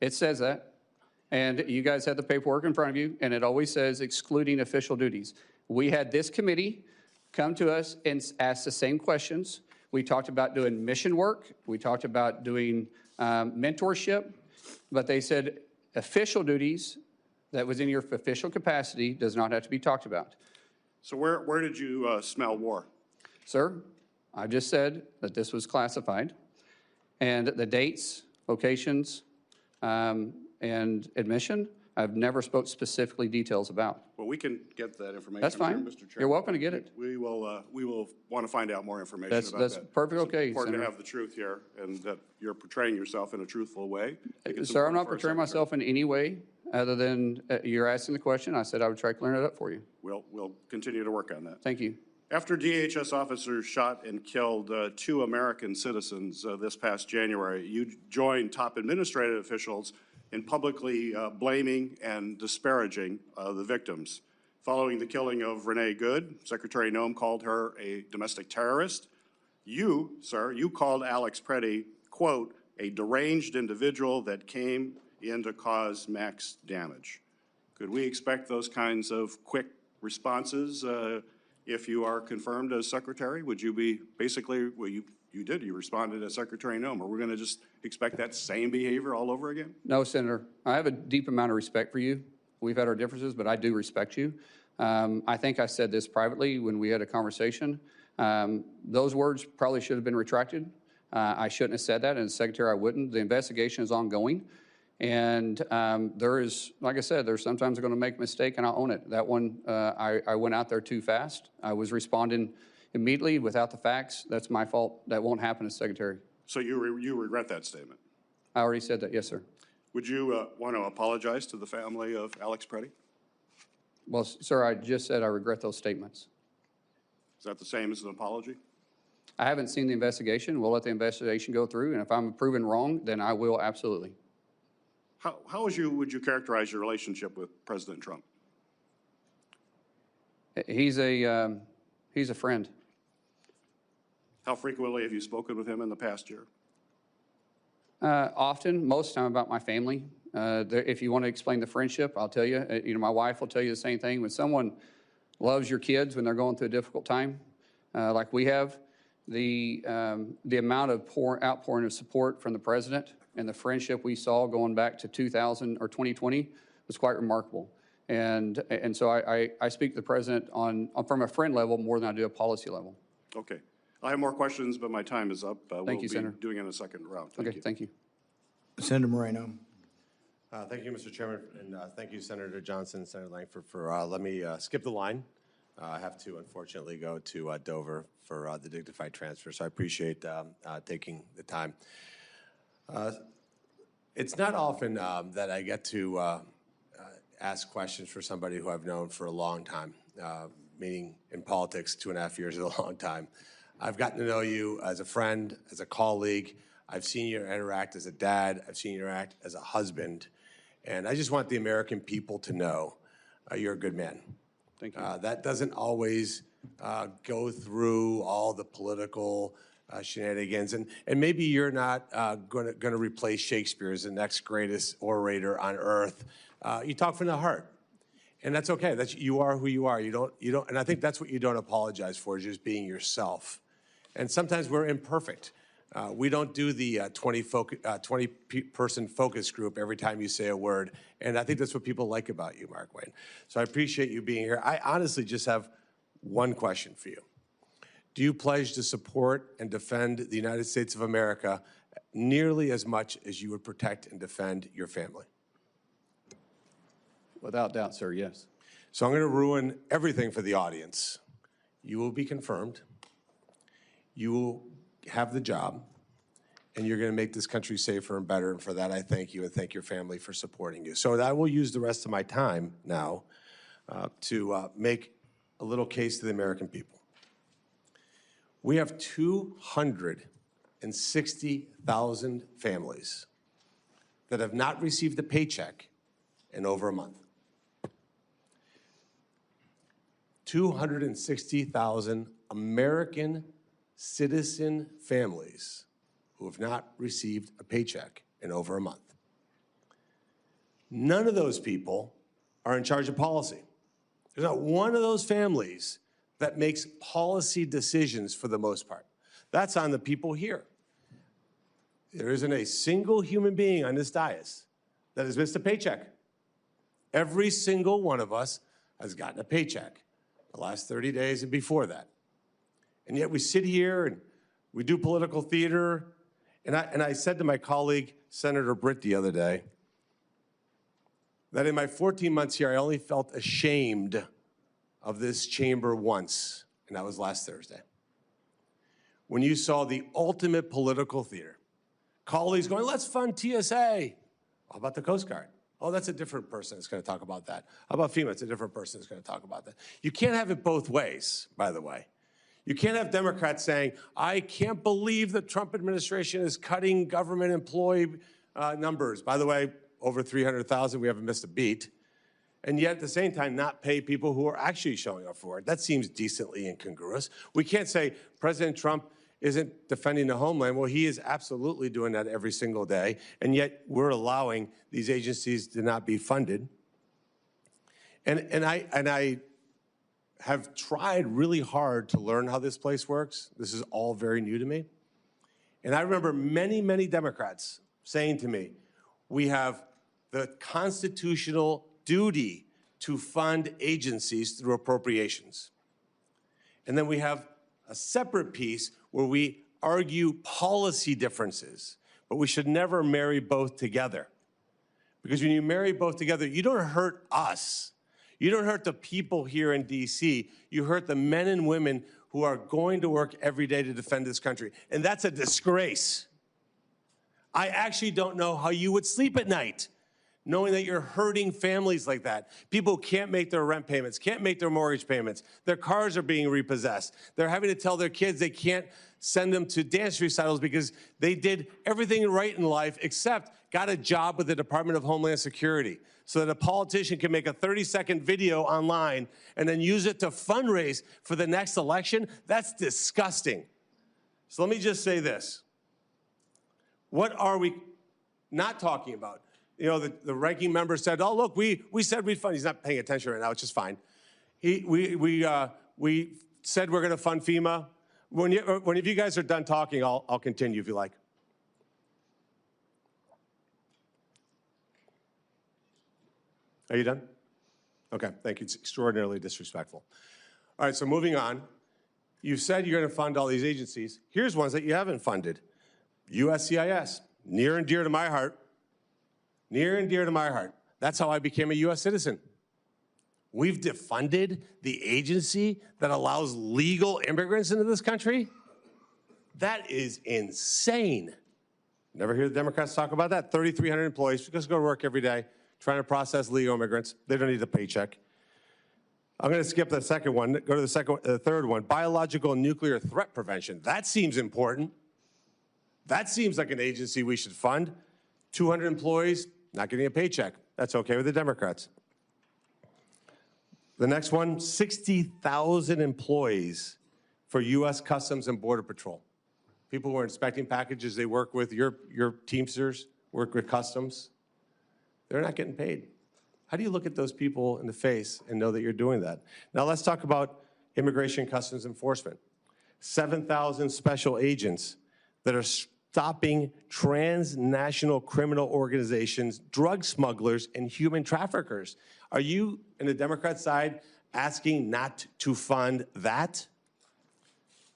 It says that. And you guys had the paperwork in front of you, and it always says excluding official duties. We had this committee come to us and ask the same questions. We talked about doing mission work. We talked about doing mentorship. But they said official duties that was in your official capacity does not have to be talked about. So where did you smell war? Sir, I just said that this was classified, and the dates, locations, and admission I've never spoke specifically details about. Well, we can get that information. That's fine. Mr. Chairman. You're welcome to get it. We will want to find out more information That's- about that's that. perfectly okay, It's important to Senator. have the truth here and that you're portraying yourself in a truthful way. I think it's Sir, I'm important not for our portraying secretary. myself in any way other than you're asking the question. I said I would try to clear it up for you. We'll continue to work on that. Thank you. After DHS officers shot and killed 2 American citizens this past January, you joined top administrative officials in publicly blaming and disparaging the victims. Following the killing of Renee Good, Secretary Noem called her a domestic terrorist. You, sir, you called Alex Preddy, quote, a deranged individual that came in to cause max damage. Could we expect those kinds of quick responses if you are confirmed as secretary? Would you be basically, well, you did, you responded as Secretary Noem. Are we going to just expect that same behavior all over again? No, Senator. I have a deep amount of respect for you. We've had our differences, but I do respect you. I think I said this privately when we had a conversation. Those words probably should have been retracted. I shouldn't have said that, and as Secretary, I wouldn't. The investigation is ongoing. And there is, like I said, there's sometimes going to make a mistake, and I'll own it. That one, I went out there too fast. I was responding immediately without the facts. That's my fault. That won't happen as Secretary. So you regret that statement? I already said that, yes, sir. Would you want to apologize to the family of Alex Preddy? Well, sir, I just said I regret those statements. Is that the same as an apology? I haven't seen the investigation. We'll let the investigation go through, and if I'm proven wrong, then I will absolutely. How would you characterize your relationship with President Trump? He's a friend. How frequently have you spoken with him in the past year? Often, most of the time about my family. If you want to explain the friendship, I'll tell you. My wife will tell you the same thing. When someone loves your kids when they're going through a difficult time, like we have, the amount of outpouring of support from the president and the friendship we saw going back to 2000 or 2020 was quite remarkable. And so I speak to the president from a friend level more than I do a policy level. Okay. I have more questions, but my time is up. Thank you, Senator. Doing it in a second round. Okay, thank you. Senator Moreno. Thank you, Mr. Chairman, and thank you, Senator Johnson and Senator Langford, for let me skip the line. I have to, unfortunately, go to Dover for the dignified transfer, so I appreciate taking the time. It's not often that I get to ask questions for somebody who I've known for a long time, meaning in politics, 2.5 years is a long time. I've gotten to know you as a friend, as a colleague. I've seen you interact as a dad. I've seen you interact as a husband. And I just want the American people to know you're a good man. Thank you. That doesn't always go through all the political shenanigans. And maybe you're not going to replace Shakespeare as the next greatest orator on earth. You talk from the heart. And that's okay. You are who you are. You don't, and I think that's what you don't apologize for, is just being yourself. And sometimes we're imperfect. We don't do the 20-person focus group every time you say a word. And I think that's what people like about you, Markwayne. So I appreciate you being here. I honestly just have one question for you. Do you pledge to support and defend the United States of America nearly as much as you would protect and defend your family? Without doubt, sir, yes. So I'm going to ruin everything for the audience. You will be confirmed. You will have the job, and you're going to make this country safer and better. And for that, I thank you and thank your family for supporting you. So I will use the rest of my time now to make a little case to the American people. We have 260,000 families that have not received a paycheck in over a month. 260,000 American citizen families who have not received a paycheck in over a month. None of those people are in charge of policy. There's not one of those families that makes policy decisions for the most part. That's on the people here. There isn't a single human being on this dais that has missed a paycheck. Every single one of us has gotten a paycheck the last 30 days and before that. And yet we sit here and we do political theater. And I said to my colleague, Senator Britt, the other day, that in my 14 months here, I only felt ashamed of this chamber once, and that was last Thursday. When you saw the ultimate political theater, colleagues going, let's fund TSA. How about the Coast Guard? Oh, that's a different person that's going to talk about that. How about FEMA? It's a different person that's going to talk about that. You can't have it both ways, by the way. You can't have Democrats saying, I can't believe the Trump administration is cutting government employee numbers. By the way, over 300,000, we haven't missed a beat. And yet at the same time, not pay people who are actually showing up for it. That seems decently incongruous. We can't say President Trump isn't defending the homeland. Well, he is absolutely doing that every single day, and yet we're allowing these agencies to not be funded. And I have tried really hard to learn how this place works. This is all very new to me. And I remember many, many Democrats saying to me, we have the constitutional duty to fund agencies through appropriations. And then we have a separate piece where we argue policy differences, but we should never marry both together. Because when you marry both together, you don't hurt us. You don't hurt the people here in DC. You hurt the men and women who are going to work every day to defend this country. And that's a disgrace. I actually don't know how you would sleep at night knowing that you're hurting families like that. People can't make their rent payments, can't make their mortgage payments. Their cars are being repossessed. They're having to tell their kids they can't send them to dance recitals because they did everything right in life except got a job with the Department of Homeland Security so that a politician can make a 30-second video online and then use it to fundraise for the next election. That's disgusting. So let me just say this. What are we not talking about? You know, the ranking member said, oh, look, we said we'd fund. He's not paying attention right now, which is fine. We said we're going to fund FEMA. When you guys are done talking, I'll continue if you like. Are you done? Okay, thank you. It's extraordinarily disrespectful. All right, so moving on. You said you're going to fund all these agencies. Here's ones that you haven't funded. USCIS, near and dear to my heart. Near and dear to my heart. That's how I became a U.S. citizen. We've defunded the agency that allows legal immigrants into this country? That is insane. Never hear the Democrats talk about that. 3,300 employees just go to work every day trying to process legal immigrants. They don't need a paycheck. I'm going to skip the second one. Go to the third one. Biological and nuclear threat prevention. That seems important. That seems like an agency we should fund. 200 employees, not getting a paycheck. That's okay with the Democrats. The next one, 60,000 employees for U.S. Customs and Border Patrol. People who are inspecting packages, they work with your Teamsters, work with Customs. They're not getting paid. How do you look at those people in the face and know that you're doing that? Now let's talk about Immigration Customs Enforcement. 7,000 special agents that are stopping transnational criminal organizations, drug smugglers, and human traffickers. Are you, in the Democrat side, asking not to fund that?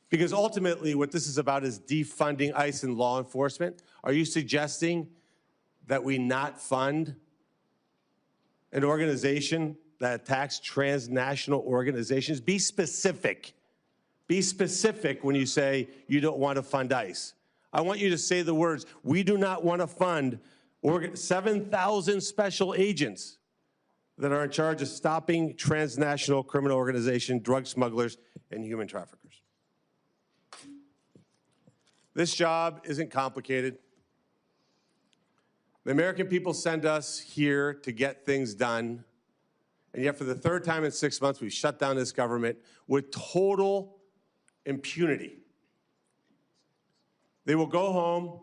Because ultimately, what this is about is defunding ICE and law enforcement. Are you suggesting that we not fund an organization that attacks transnational organizations? Be specific. Be specific when you say you don't want to fund ICE. I want you to say the words, we do not want to fund 7,000 special agents that are in charge of stopping transnational criminal organizations, drug smugglers, and human traffickers. This job isn't complicated. The American people send us here to get things done, and yet for the third time in 6 months, we've shut down this government with total impunity. They will go home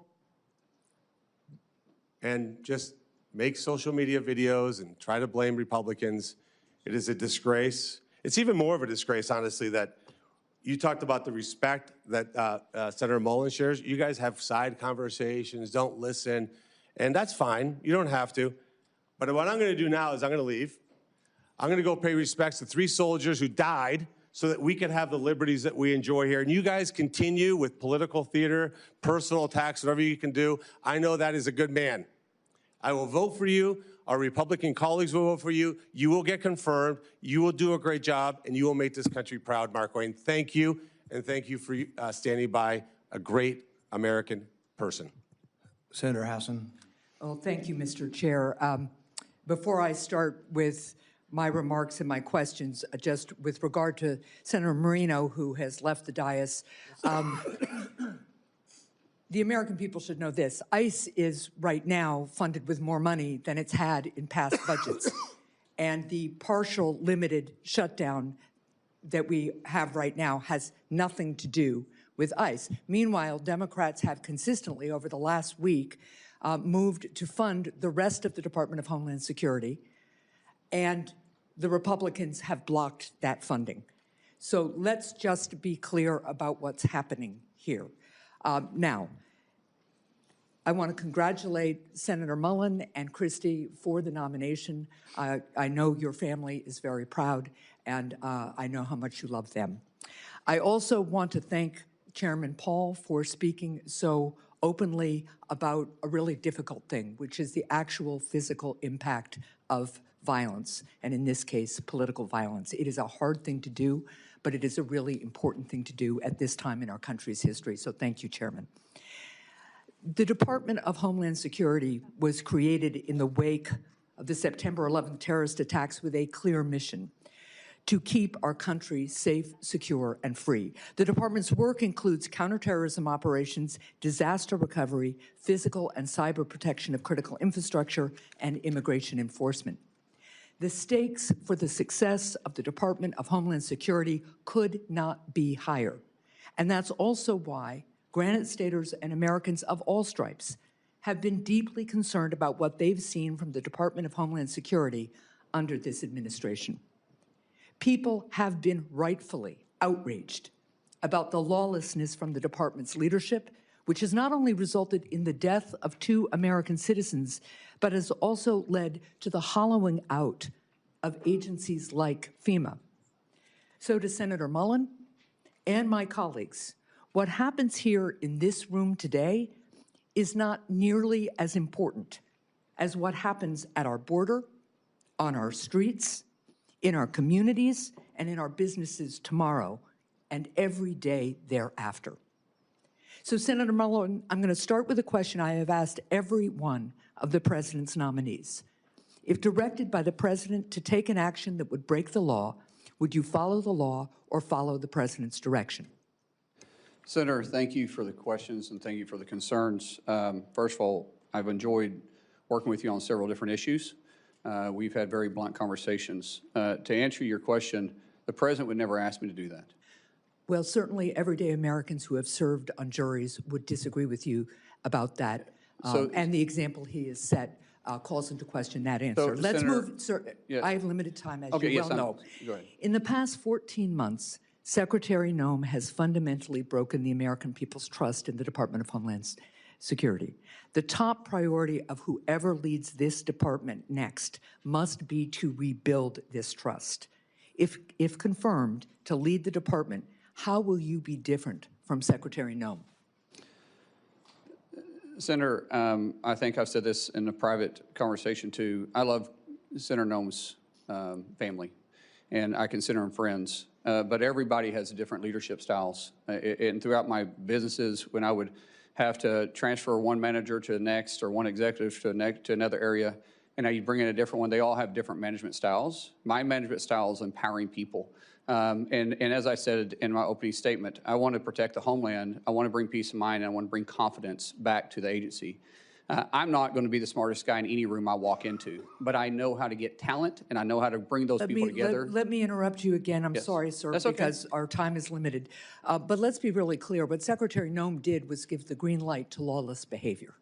and just make social media videos and try to blame Republicans. It is a disgrace. It's even more of a disgrace, honestly, that you talked about the respect that Senator Mullin shares. You guys have side conversations, don't listen, and that's fine. You don't have to. But what I'm going to do now is I'm going to leave. I'm going to go pay respects to 3 soldiers who died so that we can have the liberties that we enjoy here. And you guys continue with political theater, personal attacks, whatever you can do. I know that is a good man. I will vote for you. Our Republican colleagues will vote for you. You will get confirmed. You will do a great job, and you will make this country proud, Markwayne. Thank you, and thank you for standing by a great American person. Senator Hassan. Well, thank you, Mr. Chair. Before I start with my remarks and my questions, just with regard to Senator Moreno, who has left the dais, the American people should know this. ICE is right now funded with more money than it's had in past budgets. And the partial limited shutdown that we have right now has nothing to do with ICE. Meanwhile, Democrats have consistently over the last week moved to fund the rest of the Department of Homeland Security, and the Republicans have blocked that funding. So let's just be clear about what's happening here. Now, I want to congratulate Senator Mullin and Kristi for the nomination. I know your family is very proud, and I know how much you love them. I also want to thank Chairman Paul for speaking so openly about a really difficult thing, which is the actual physical impact of violence, and in this case, political violence. It is a hard thing to do, but it is a really important thing to do at this time in our country's history. So thank you, Chairman. The Department of Homeland Security was created in the wake of the September 11th terrorist attacks with a clear mission: to keep our country safe, secure, and free. The department's work includes counterterrorism operations, disaster recovery, physical and cyber protection of critical infrastructure, and immigration enforcement. The stakes for the success of the Department of Homeland Security could not be higher. And that's also why Granite Staters and Americans of all stripes have been deeply concerned about what they've seen from the Department of Homeland Security under this administration. People have been rightfully outraged about the lawlessness from the department's leadership, which has not only resulted in the death of 2 American citizens, but has also led to the hollowing out of agencies like FEMA. So to Senator Mullin and my colleagues, what happens here in this room today is not nearly as important as what happens at our border, on our streets, in our communities, and in our businesses tomorrow and every day thereafter. So, Senator Mullin, I'm going to start with a question I have asked every one of the President's nominees. If directed by the President to take an action that would break the law, would you follow the law or follow the President's direction? Senator, thank you for the questions and thank you for the concerns. First of all, I've enjoyed working with you on several different issues. We've had very blunt conversations. To answer your question, the President would never ask me to do that. Well, certainly everyday Americans who have served on juries would disagree with you about that. And the example he has set calls into question that answer. Let's move, sir. Yeah. I have limited time, as you well know. Go ahead. In the past 14 months, Secretary Noem has fundamentally broken the American people's trust in the Department of Homeland Security. The top priority of whoever leads this department next must be to rebuild this trust. If confirmed to lead the department, how will you be different from Secretary Noem? Senator, I think I've said this in a private conversation too. I love Senator Noem's family, and I consider them friends. But everybody has different leadership styles. And throughout my businesses, when I would have to transfer one manager to the next or one executive to another area, and I bring in a different one, they all have different management styles. My management style is empowering people. And as I said in my opening statement, I want to protect the homeland. I want to bring peace of mind, and I want to bring confidence back to the agency. I'm not going to be the smartest guy in any room I walk into, but I know how to get talent, and I know how to bring those people together. Let me interrupt you again. I'm sorry, sir, because our time is limited. But let's be really clear. What Secretary Noem did was give the green light to lawless behavior.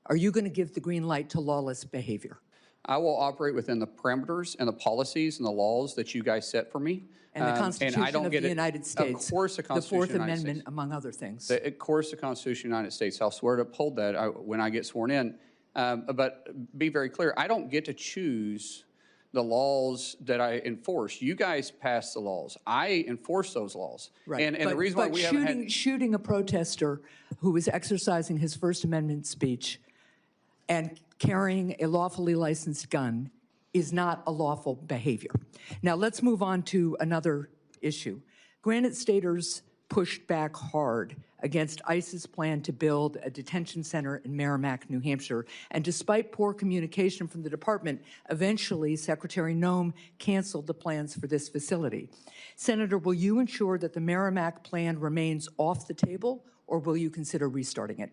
Are you going to give the green light to lawless behavior? I will operate within the parameters and the policies and the laws that you guys set for me. And the Constitution of the United States. Of course, the Constitution of the Fourth Amendment, among other things. Of course, the Constitution of the United States. I'll swear to uphold that when I get sworn in. But be very clear, I don't get to choose the laws that I enforce. You guys pass the laws. I enforce those laws. Right. And the reason why we haven't had... shooting a protester who was exercising his First Amendment speech and carrying a lawfully licensed gun is not a lawful behavior. Now, let's move on to another issue. Granite Staters pushed back hard against ICE's plan to build a detention center in Merrimack, New Hampshire. And despite poor communication from the department, eventually Secretary Noem canceled the plans for this facility. Senator, will you ensure that the Merrimack plan remains off the table, or will you consider restarting it?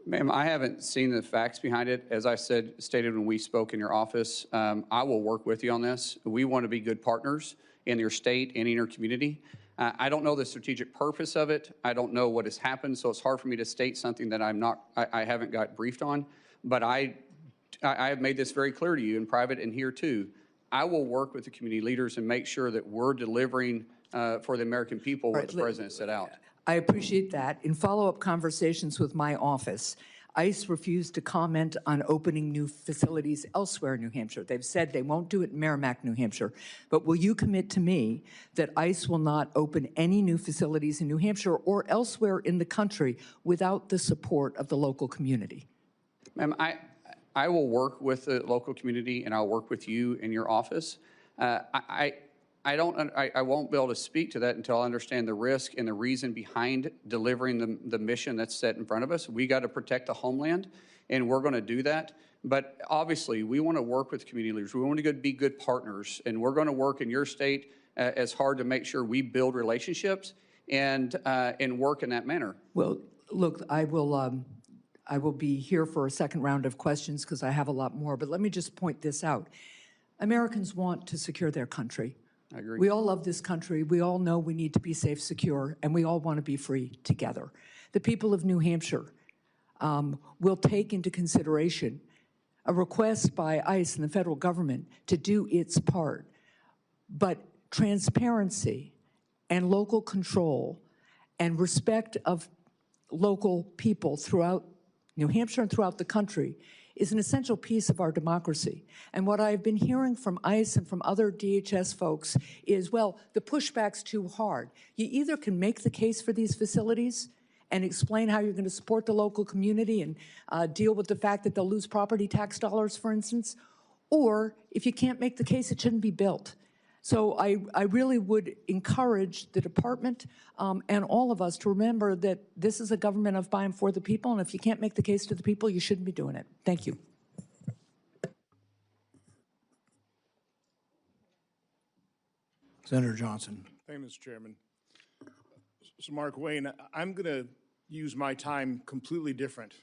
Ma'am, I haven't seen the facts behind it. As I stated when we spoke in your office, I will work with you on this. We want to be good partners in your state and in your community. I don't know the strategic purpose of it. I don't know what has happened, so it's hard for me to state something that I haven't got briefed on. But I have made this very clear to you in private and here too. I will work with the community leaders and make sure that we're delivering for the American people what the president set out. I appreciate that. In follow-up conversations with my office, ICE refused to comment on opening new facilities elsewhere in New Hampshire. They've said they won't do it in Merrimack, New Hampshire. But will you commit to me that ICE will not open any new facilities in New Hampshire or elsewhere in the country without the support of the local community? Ma'am, I will work with the local community and I'll work with you in your office. I won't be able to speak to that until I understand the risk and the reason behind delivering the mission that's set in front of us. We got to protect the homeland, and we're going to do that. But obviously, we want to work with community leaders. We want to be good partners, and we're going to work in your state as hard to make sure we build relationships and work in that manner. Well, look, I will be here for a second round of questions because I have a lot more. But let me just point this out. Americans want to secure their country. I agree. We all love this country. We all know we need to be safe, secure, and we all want to be free together. The people of New Hampshire will take into consideration a request by ICE and the federal government to do its part. But transparency and local control and respect of local people throughout New Hampshire and throughout the country is an essential piece of our democracy. And what I've been hearing from ICE and from other DHS folks is, well, the pushback's too hard. You either can make the case for these facilities and explain how you're going to support the local community and deal with the fact that they'll lose property tax dollars, for instance, or if you can't make the case, it shouldn't be built. So I really would encourage the department and all of us to remember that this is a government of by and for the people, and if you can't make the case to the people, you shouldn't be doing it. Thank you. Senator Johnson. Thank you, Mr. Chairman. So, Markwayne, I'm going to use my time completely different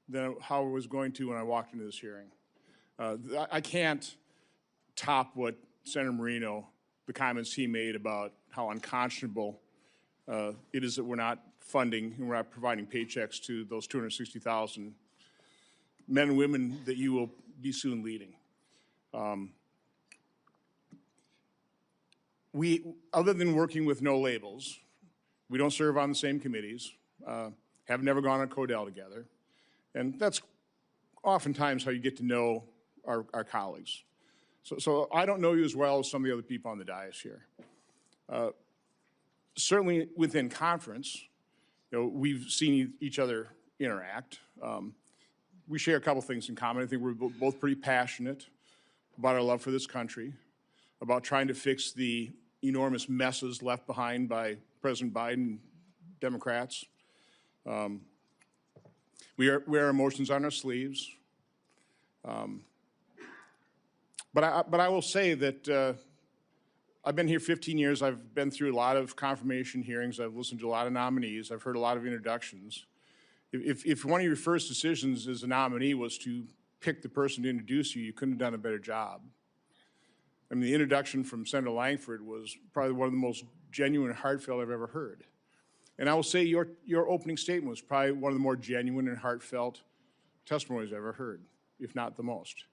than how I was going to when I walked into this hearing. I can't top what Senator Marino, the comments he made about how unconscionable it is that we're not funding and we're not providing paychecks to those 260,000 men and women that you will be soon leading. Other than working with no labels, we don't serve on the same committees, have never gone on Codell together, and that's oftentimes how you get to know our colleagues. So I don't know you as well as some of the other people on the dais here. Certainly within conference, we've seen each other interact. We share a couple things in common. I think we're both pretty passionate about our love for this country, about trying to fix the enormous messes left behind by President Biden, Democrats. We wear emotions on our sleeves. But I will say that I've been here 15 years. I've been through a lot of confirmation hearings. I've listened to a lot of nominees. I've heard a lot of introductions. If one of your first decisions as a nominee was to pick the person to introduce you, you couldn't have done a better job. I mean, the introduction from Senator Langford was probably one of the most genuine and heartfelt I've ever heard. And I will say your opening statement was probably one of the more genuine and heartfelt testimonies I've ever heard, if not the most.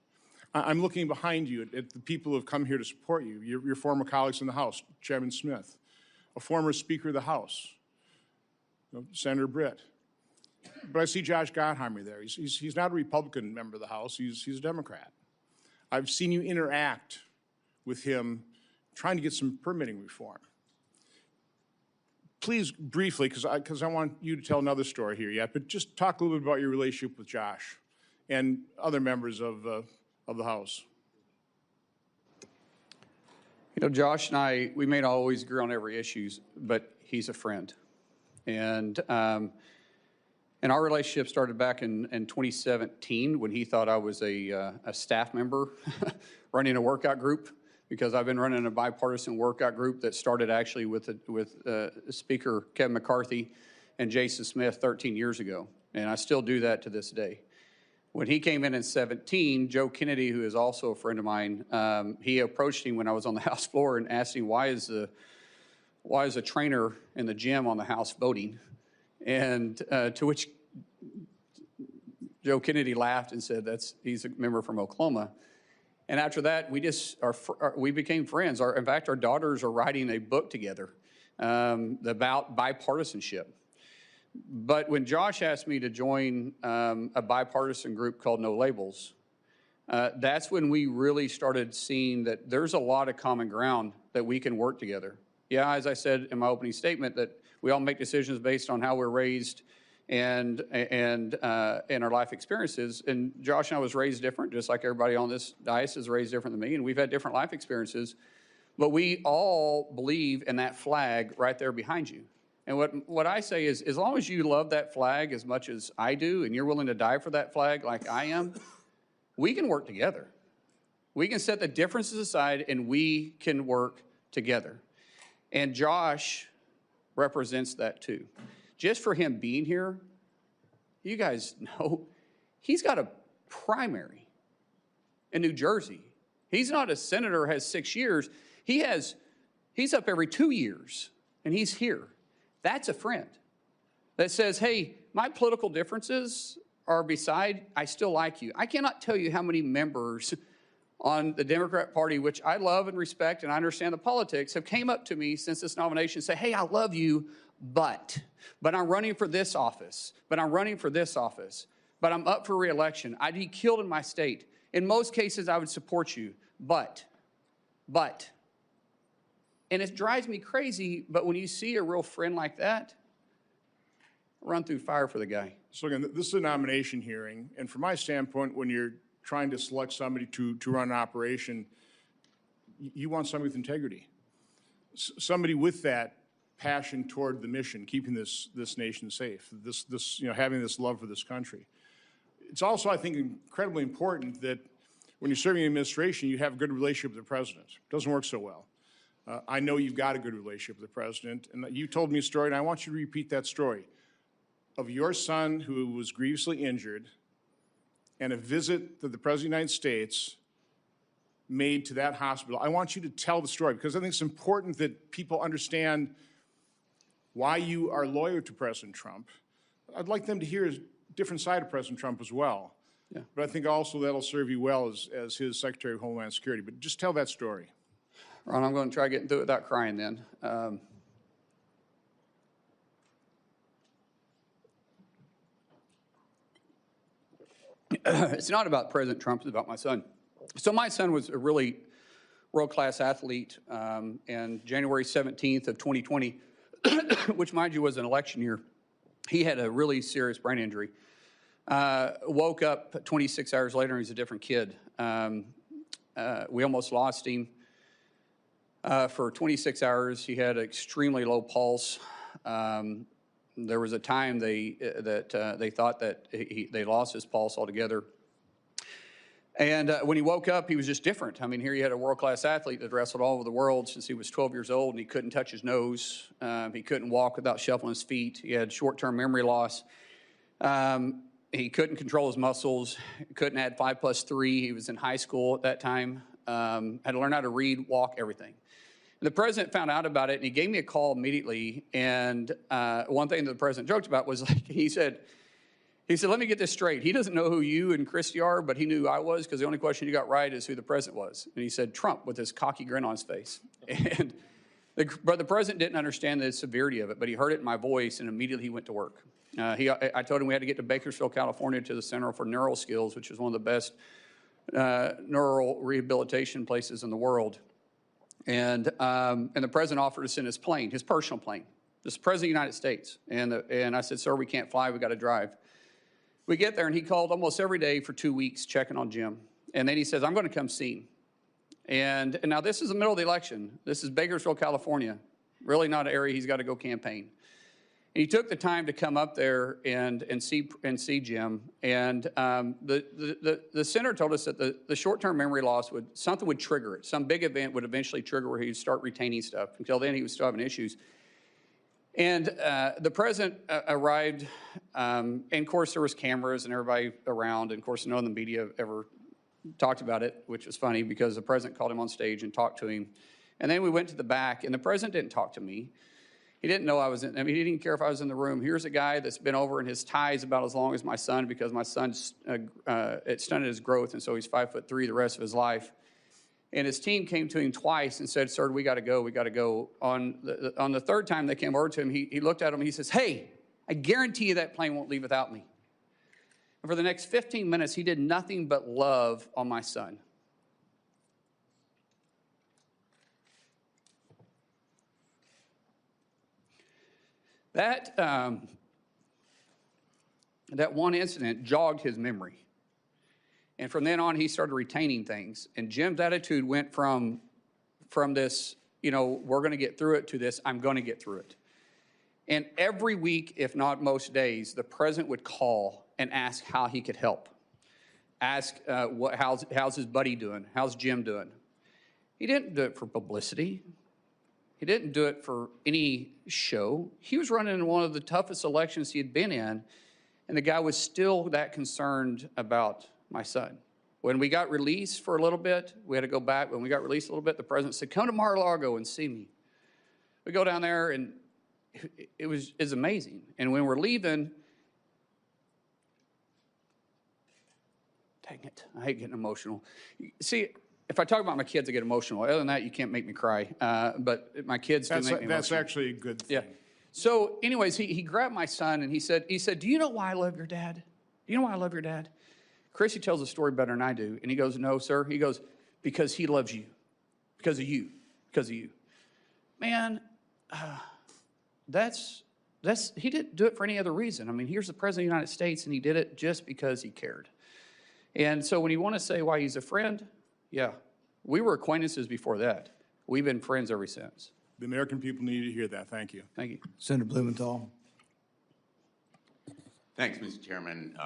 I'm looking behind you at the people who have come here to support you, your former colleagues in the House, Chairman Smith, a former Speaker of the House, Senator Britt. But I see Josh Gottheimer there. He's not a Republican member of the House. He's a Democrat. I've seen you interact with him trying to get some permitting reform. Please, briefly, because I want you to tell another story here yet, but just talk a little bit about your relationship with Josh and other members of the House. You know, Josh and I, we may not always agree on every issue, but he's a friend. And our relationship started back in 2017 when he thought I was a staff member running a workout group, because I've been running a bipartisan workout group that started actually with Speaker Kevin McCarthy and Jason Smith 13 years ago. And I still do that to this day. When he came in 17, Joe Kennedy, who is also a friend of mine, he approached him when I was on the House floor and asked him, why is a trainer in the gym on the House voting? And to which Joe Kennedy laughed and said, he's a member from Oklahoma. And after that, we became friends. In fact, our daughters are writing a book together about bipartisanship. But when Josh asked me to join a bipartisan group called No Labels, that's when we really started seeing that there's a lot of common ground that we can work together. Yeah, as I said in my opening statement, that we all make decisions based on how we're raised and our life experiences. And Josh and I was raised different, just like everybody on this dais is raised different than me, and we've had different life experiences. But we all believe in that flag right there behind you. And what I say is, as long as you love that flag as much as I do, and you're willing to die for that flag like I am, we can work together. We can set the differences aside, and we can work together. And Josh represents that too. Just for him being here, you guys know, he's got a primary in New Jersey. He's not a senator, has 6 years. He's up every 2 years, and he's here. That's a friend that says, hey, my political differences are beside, I still like you. I cannot tell you how many members on the Democrat Party, which I love and respect and I understand the politics, have came up to me since this nomination and say, hey, I love you, but I'm running for this office, but I'm running for this office, but I'm up for re-election. I'd be killed in my state. In most cases, I would support you, but. And it drives me crazy, but when you see a real friend like that, run through fire for the guy. So again, this is a nomination hearing, and from my standpoint, when you're trying to select somebody to run an operation, you want somebody with integrity. Somebody with that passion toward the mission, keeping this nation safe, having this love for this country. It's also, I think, incredibly important that when you're serving the administration, you have a good relationship with the president. It doesn't work so well. I know you've got a good relationship with the president, and you told me a story, and I want you to repeat that story of your son who was grievously injured and a visit that the President of the United States made to that hospital. I want you to tell the story, because I think it's important that people understand why you are loyal to President Trump. I'd like them to hear a different side of President Trump as well. Yeah. But I think also that'll serve you well as his Secretary of Homeland Security. But just tell that story. Ron, I'm going to try getting through it without crying then. It's not about President Trump, it's about my son. So my son was a really world-class athlete, and January 17th of 2020, which mind you was an election year, he had a really serious brain injury. Woke up 26 hours later and he's a different kid. We almost lost him. For 26 hours, he had an extremely low pulse. There was a time they thought that they lost his pulse altogether. And when he woke up, he was just different. I mean, here you had a world-class athlete that wrestled all over the world since he was 12 years old, and he couldn't touch his nose. He couldn't walk without shuffling his feet. He had short-term memory loss. He couldn't control his muscles. He couldn't add 5 + 3. He was in high school at that time. Had to learn how to read, walk, everything. And the president found out about it, and he gave me a call immediately. And one thing that the president joked about was, like, he said, let me get this straight. He doesn't know who you and Kristi are, but he knew who I was, because the only question you got right is who the president was. And he said, Trump, with this cocky grin on his face. And but the president didn't understand the severity of it, but he heard it in my voice, and immediately he went to work. I told him we had to get to Bakersfield, California, to the Center for Neural Skills, which is one of the best neural rehabilitation places in the world. And the president offered to send his plane, his personal plane. This is the president of the United States. And I said, sir, we can't fly, we got to drive. We get there, and he called almost every day for 2 weeks checking on Jim. And then he says, I'm going to come see him. And now this is the middle of the election. This is Bakersfield, California. Really not an area he's got to go campaign. And he took the time to come up there and see Jim. And the senator told us that the short-term memory loss something would trigger it. Some big event would eventually trigger where he'd start retaining stuff. Until then, he was still having issues. And the president arrived, and of course there was cameras and everybody around, and of course none of the media ever talked about it, which was funny because the president called him on stage and talked to him. And then we went to the back, and the president didn't talk to me. He didn't know I was in, I mean, he didn't care if I was in the room. Here's a guy that's been over, and his tie is about as long as my son because my son's, it stunted his growth, and so he's 5'3" the rest of his life. And his team came to him twice and said, sir, we got to go, we got to go. On the third time they came over to him, he looked at him and he says, hey, I guarantee you that plane won't leave without me. And for the next 15 minutes, he did nothing but love on my son. That one incident jogged his memory. And from then on, he started retaining things. And Jim's attitude went from this, you know, we're going to get through it, to this, I'm going to get through it. And every week, if not most days, the president would call and ask how he could help. Ask, how's his buddy doing? How's Jim doing? He didn't do it for publicity. He didn't do it for any show. He was running in one of the toughest elections he had been in, and the guy was still that concerned about my son. When we got released for a little bit, we had to go back. When we got released a little bit, the president said, come to Mar-a-Lago and see me. We go down there, and it's amazing. And when we're leaving, dang it, I hate getting emotional. See, if I talk about my kids, I get emotional. Other than that, you can't make me cry. But my kids do make me emotional. That's actually a good thing. Yeah. So anyways, he grabbed my son, and he said, do you know why I love your dad? Do you know why I love your dad? Kristi tells the story better than I do. And he goes, no, sir. He goes, because he loves you. Because of you. Because of you. Man, he didn't do it for any other reason. I mean, here's the President of the United States, and he did it just because he cared. And so when you want to say why he's a friend, yeah, we were acquaintances before that. We've been friends ever since. The American people need to hear that. Thank you. Thank you. Senator Blumenthal. Thanks, Mr. Chairman.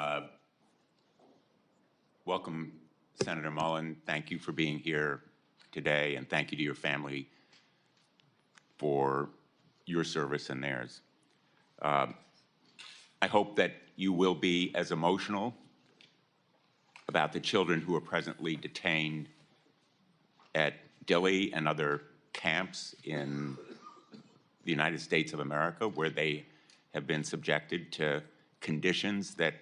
Welcome, Senator Mullin. Thank you for being here today, and thank you to your family for your service and theirs. I hope that you will be as emotional about the children who are presently detained at Dilley and other camps in the United States of America, where they have been subjected to conditions that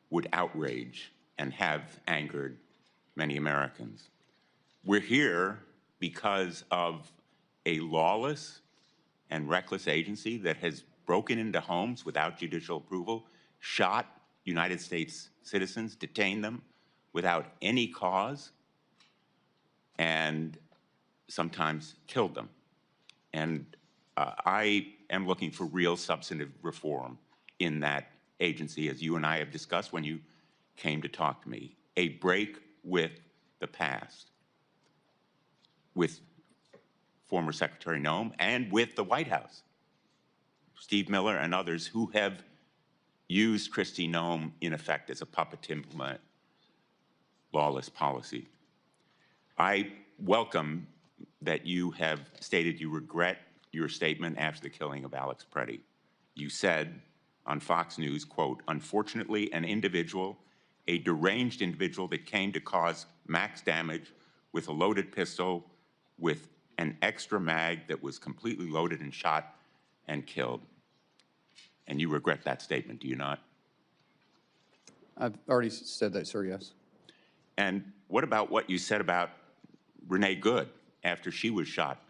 would outrage and have angered many Americans. We're here because of a lawless and reckless agency that has broken into homes without judicial approval, shot United States citizens, detained them without any cause, and sometimes killed them. And I am looking for real substantive reform in that agency, as you and I have discussed when you came to talk to me. A break with the past, with former Secretary Noem and with the White House, Steve Miller and others who have used Kristi Noem in effect as a puppet to implement lawless policy. I welcome that you have stated you regret your statement after the killing of Alex Preddy. You said on Fox News, quote, unfortunately, an individual, a deranged individual that came to cause max damage with a loaded pistol with an extra mag that was completely loaded and shot and killed. And you regret that statement, do you not? I've already said that, sir, yes. And what about what you said about Renee Good after she was shot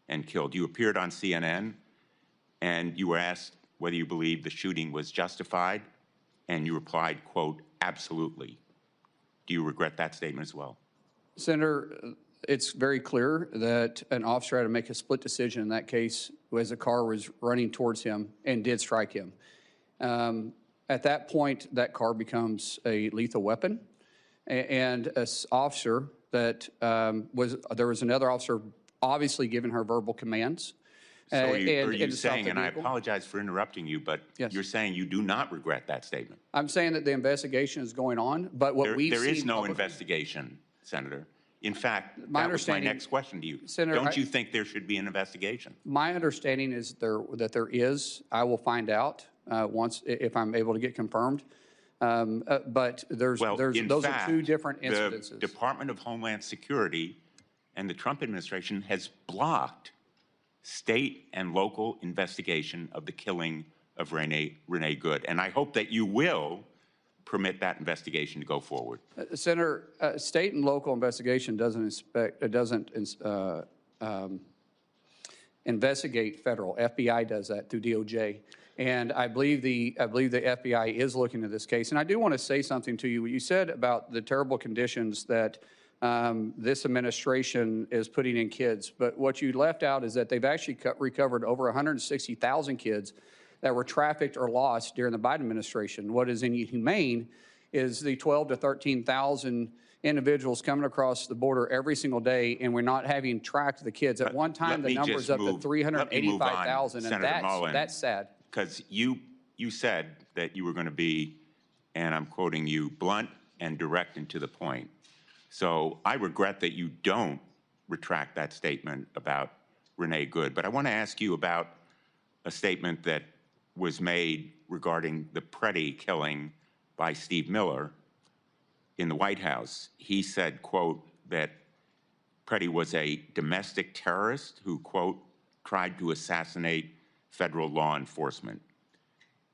and killed? You appeared on CNN and you were asked whether you believed the shooting was justified, and you replied, quote, absolutely. Do you regret that statement as well? Senator, it's very clear that an officer had to make a split decision in that case as the car was running towards him and did strike him. At that point, that car becomes a lethal weapon. And an officer that there was another officer obviously giving her verbal commands. So are you and saying, and I vehicle. apologize for interrupting you, but Yes. you're saying you do not regret that statement? I'm saying that the investigation is going on, but what we've seen... There is no publicly- investigation, Senator. In fact, My that was my understanding- next question to you. Senator, Don't you think there should be an investigation? My understanding is that there is. I will find out if I'm able to get confirmed. But those are two different incidences. The Department of Homeland Security and the Trump administration has blocked state and local investigation of the killing of Renee Good. And I hope that you will permit that investigation to go forward. Senator, state and local investigation doesn't investigate federal. FBI does that through DOJ. And I believe the FBI is looking at this case. And I do want to say something to you. What you said about the terrible conditions that this administration is putting in kids. But what you left out is that they've actually recovered over 160,000 kids that were trafficked or lost during the Biden administration. What is inhumane is the 12 to 13,000 individuals coming across the border every single day, and we're not having tracked the kids. At one time, the number's up to 385,000, and that's sad. Because you said that you were going to be, and I'm quoting you, blunt and direct and to the point. So I regret that you don't retract that statement about Renee Good. But I want to ask you about a statement that was made regarding the Preddy killing by Steve Miller in the White House. He said, quote, that Preddy was a domestic terrorist who, quote, tried to assassinate federal law enforcement.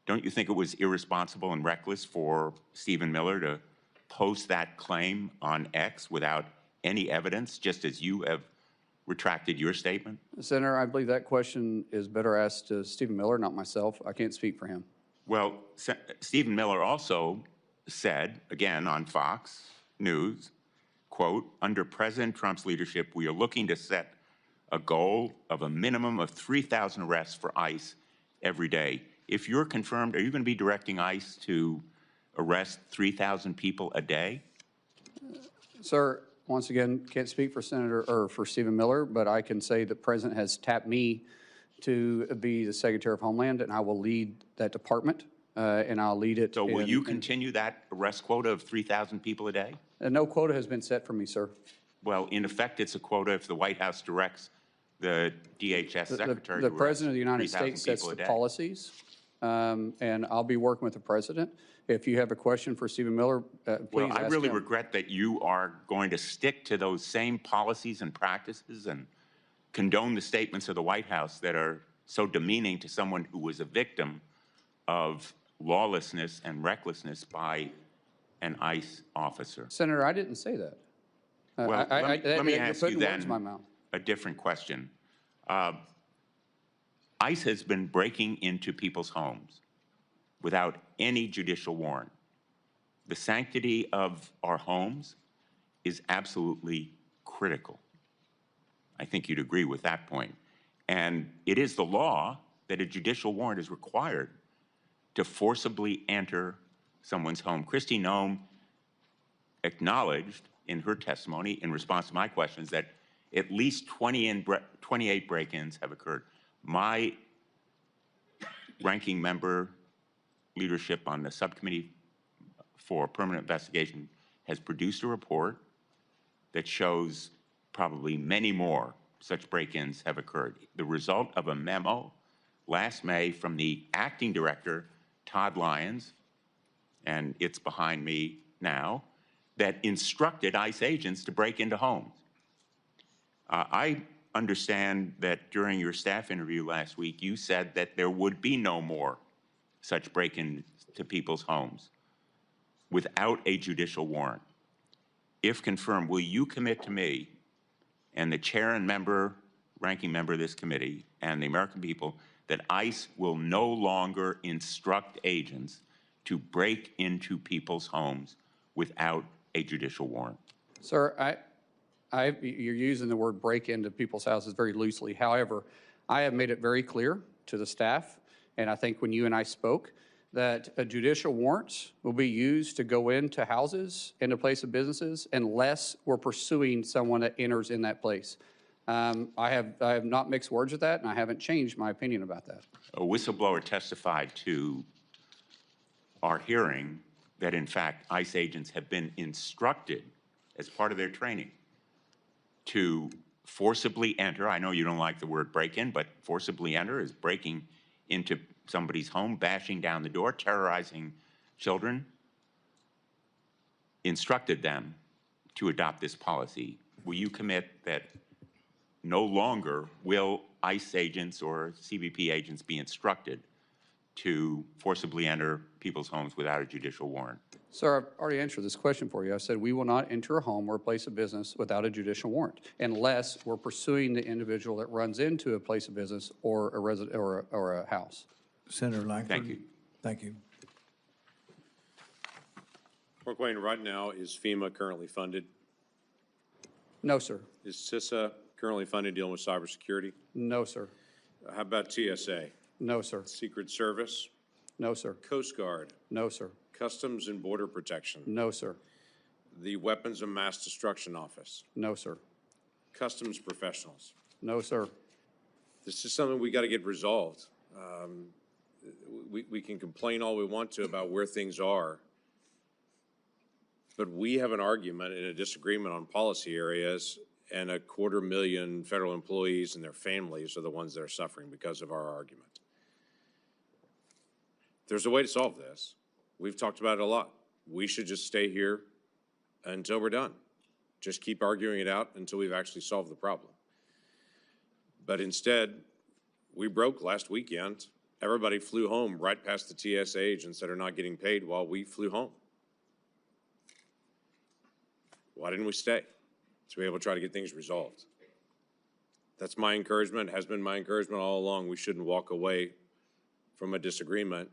Don't you think it was irresponsible and reckless for Stephen Miller to post that claim on X without any evidence, just as you have retracted your statement? Senator, I believe that question is better asked to Stephen Miller, not myself. I can't speak for him. Well, Stephen Miller also said, again on Fox News, quote, under President Trump's leadership, we are looking to set a goal of a minimum of 3,000 arrests for ICE every day. If you're confirmed, are you going to be directing ICE to arrest 3,000 people a day? Sir, once again, can't speak for for Stephen Miller, but I can say the President has tapped me to be the Secretary of Homeland, and I will lead that department, and I'll lead it. So will you continue that arrest quota of 3,000 people a day? No quota has been set for me, sir. Well, in effect, it's a quota if the White House directs the DHS Secretary The to President of the United 3,000 States sets people a the day. policies, and I'll be working with the President. If you have a question for Stephen Miller, please Well, I ask really him. regret that you are going to stick to those same policies and practices and condone the statements of the White House that are so demeaning to someone who was a victim of lawlessness and recklessness by an ICE officer. Senator, I didn't say that. Well, let me ask you putting words in my then mouth. a different question. ICE has been breaking into people's homes without any judicial warrant. The sanctity of our homes is absolutely critical. I think you'd agree with that point. And it is the law that a judicial warrant is required to forcibly enter someone's home. Kristi Noem acknowledged in her testimony in response to my questions that at least 28 break-ins have occurred. My ranking member leadership on the subcommittee for permanent investigation has produced a report that shows probably many more such break-ins have occurred. The result of a memo last May from the acting director, Todd Lyons, and it's behind me now, that instructed ICE agents to break into homes. I understand that during your staff interview last week, you said that there would be no more such break-ins to people's homes without a judicial warrant. If confirmed, will you commit to me and the chair and ranking member of this committee and the American people that ICE will no longer instruct agents to break into people's homes without a judicial warrant? Sir, you're using the word break into people's houses very loosely. However, I have made it very clear to the staff, and I think when you and I spoke, that judicial warrants will be used to go into houses and to place of businesses unless we're pursuing someone that enters in that place. I have not mixed words with that, and I haven't changed my opinion about that. A whistleblower testified to our hearing that, in fact, ICE agents have been instructed as part of their training to forcibly enter. I know you don't like the word break-in, but forcibly enter is breaking into somebody's home, bashing down the door, terrorizing children, instructed them to adopt this policy. Will you commit that no longer will ICE agents or CBP agents be instructed to forcibly enter people's homes without a judicial warrant? Sir, I've already answered this question for you. I said we will not enter a home or a place of business without a judicial warrant unless we're pursuing the individual that runs into a place of business or a resident or a house. Senator Langford. Thank you. Thank you. Markwayne, right now, is FEMA currently funded? No, sir. Is CISA currently funded dealing with cybersecurity? No, sir. How about TSA? No, sir. Secret Service? No, sir. Coast Guard? No, sir. Customs and Border Protection? No, sir. The Weapons of Mass Destruction Office? No, sir. Customs professionals? No, sir. This is something we got to get resolved. We can complain all we want to about where things are, but we have an argument and a disagreement on policy areas, and 250,000 federal employees and their families are the ones that are suffering because of our argument. There's a way to solve this. We've talked about it a lot. We should just stay here until we're done. Just keep arguing it out until we've actually solved the problem. But instead, we broke last weekend. Everybody flew home right past the TSA agents that are not getting paid while we flew home. Why didn't we stay? To be able to try to get things resolved. That's my encouragement, has been my encouragement all along. We shouldn't walk away from a disagreement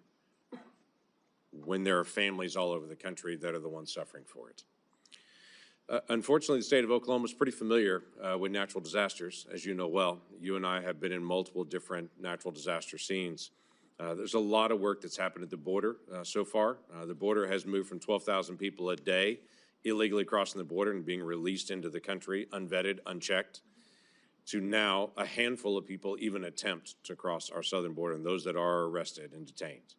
when there are families all over the country that are the ones suffering for it. Unfortunately, the state of Oklahoma is pretty familiar with natural disasters, as you know well. You and I have been in multiple different natural disaster scenes. There's a lot of work that's happened at the border so far. The border has moved from 12,000 people a day illegally crossing the border and being released into the country, unvetted, unchecked, to now a handful of people even attempt to cross our southern border, and those that are arrested and detained,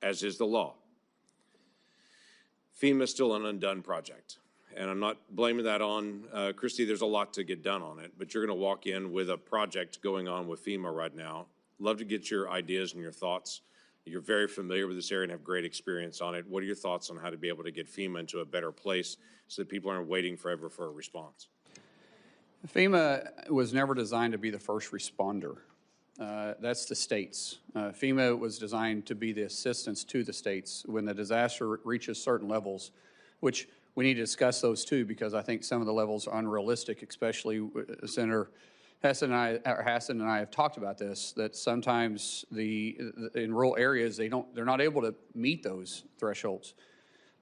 as is the law. FEMA is still an undone project. And I'm not blaming that on Kristi. There's a lot to get done on it, but you're going to walk in with a project going on with FEMA right now. Love to get your ideas and your thoughts. You're very familiar with this area and have great experience on it. What are your thoughts on how to be able to get FEMA into a better place so that people aren't waiting forever for a response? FEMA was never designed to be the first responder. That's the states. FEMA was designed to be the assistance to the states when the disaster reaches certain levels, which we need to discuss those too, because I think some of the levels are unrealistic, especially Senator Hassan and I have talked about this, that sometimes in rural areas, they're not able to meet those thresholds.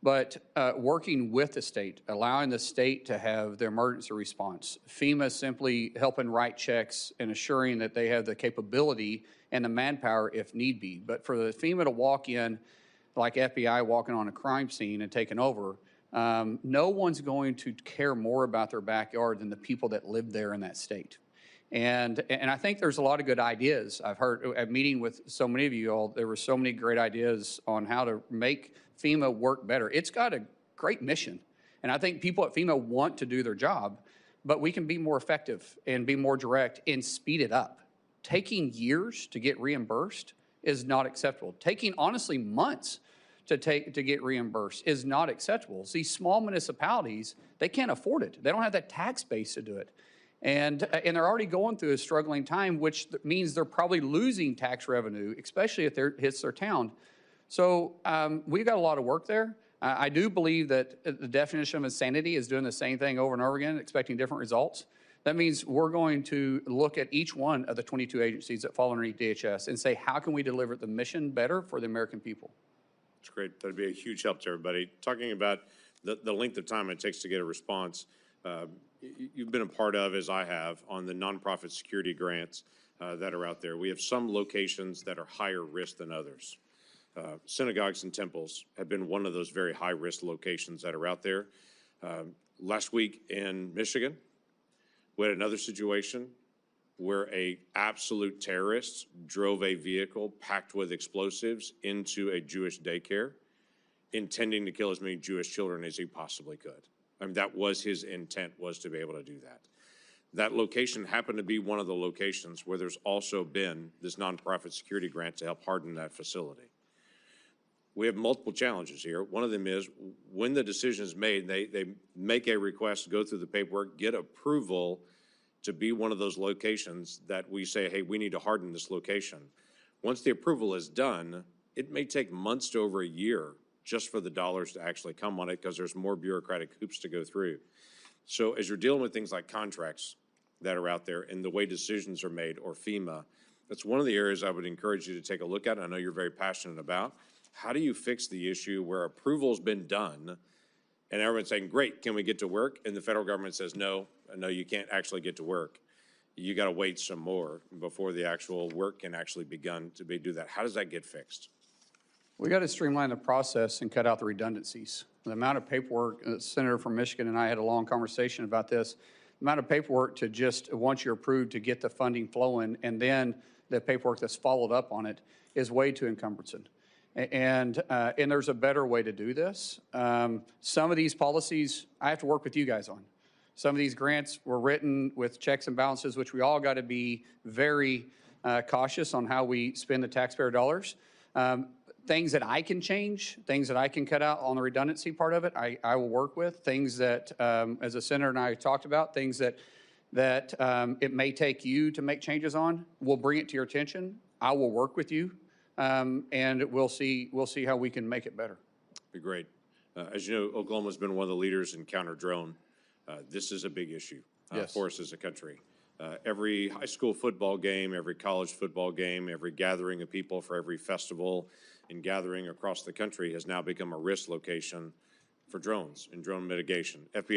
But working with the state, allowing the state to have their emergency response, FEMA simply helping write checks and assuring that they have the capability and the manpower if need be. But for the FEMA to walk in like FBI walking on a crime scene and taking over, no one's going to care more about their backyard than the people that live there in that state. And I think there's a lot of good ideas. I've heard at meeting with so many of you all, there were so many great ideas on how to make FEMA work better. It's got a great mission. And I think people at FEMA want to do their job, but we can be more effective and be more direct and speed it up. Taking years to get reimbursed is not acceptable. Taking, honestly, months to get reimbursed is not acceptable. These small municipalities, they can't afford it. They don't have that tax base to do it. And they're already going through a struggling time, which means they're probably losing tax revenue, especially if it hits their town. So we've got a lot of work there. I do believe that the definition of insanity is doing the same thing over and over again, expecting different results. That means we're going to look at each one of the 22 agencies that fall underneath DHS and say, how can we deliver the mission better for the American people? That's great. That'd be a huge help to everybody. Talking about the length of time it takes to get a response, you've been a part of, as I have, on the nonprofit security grants that are out there. We have some locations that are higher risk than others. Synagogues and temples have been one of those very high-risk locations that are out there. Last week in Michigan, we had another situation where a absolute terrorist drove a vehicle packed with explosives into a Jewish daycare, intending to kill as many Jewish children as he possibly could. I mean, that was his intent, was to be able to do that. That location happened to be one of the locations where there's also been this nonprofit security grant to help harden that facility. We have multiple challenges here. One of them is when the decision is made, they make a request, go through the paperwork, get approval to be one of those locations that we say, hey, we need to harden this location. Once the approval is done, it may take months to over a year just for the dollars to actually come on it because there's more bureaucratic hoops to go through. So as you're dealing with things like contracts that are out there and the way decisions are made, or FEMA, that's one of the areas I would encourage you to take a look at. I know you're very passionate about. How do you fix the issue where approval's been done and everyone's saying, great, can we get to work? And the federal government says, no, you can't actually get to work. You got to wait some more before the actual work can actually begin to do that. How does that get fixed? We got to streamline the process and cut out the redundancies. The amount of paperwork, the senator from Michigan and I had a long conversation about this, the amount of paperwork to just, once you're approved, to get the funding flowing, and then the paperwork that's followed up on it is way too encumbersome. And there's a better way to do this. Some of these policies I have to work with you guys on. Some of these grants were written with checks and balances, which we all got to be very cautious on how we spend the taxpayer dollars. Things that I can change, things that I can cut out on the redundancy part of it, I will work with. Things that, as the senator and I talked about, things that it may take you to make changes on, we'll bring it to your attention. I will work with you, and we'll see how we can make it better. Be great. As you know, Oklahoma's been one of the leaders in counter drone. This is a big issue for us as a country. Every high school football game, every college football game, every gathering of people for every festival and gathering across the country has now become a risk location for drones and drone mitigation. FBI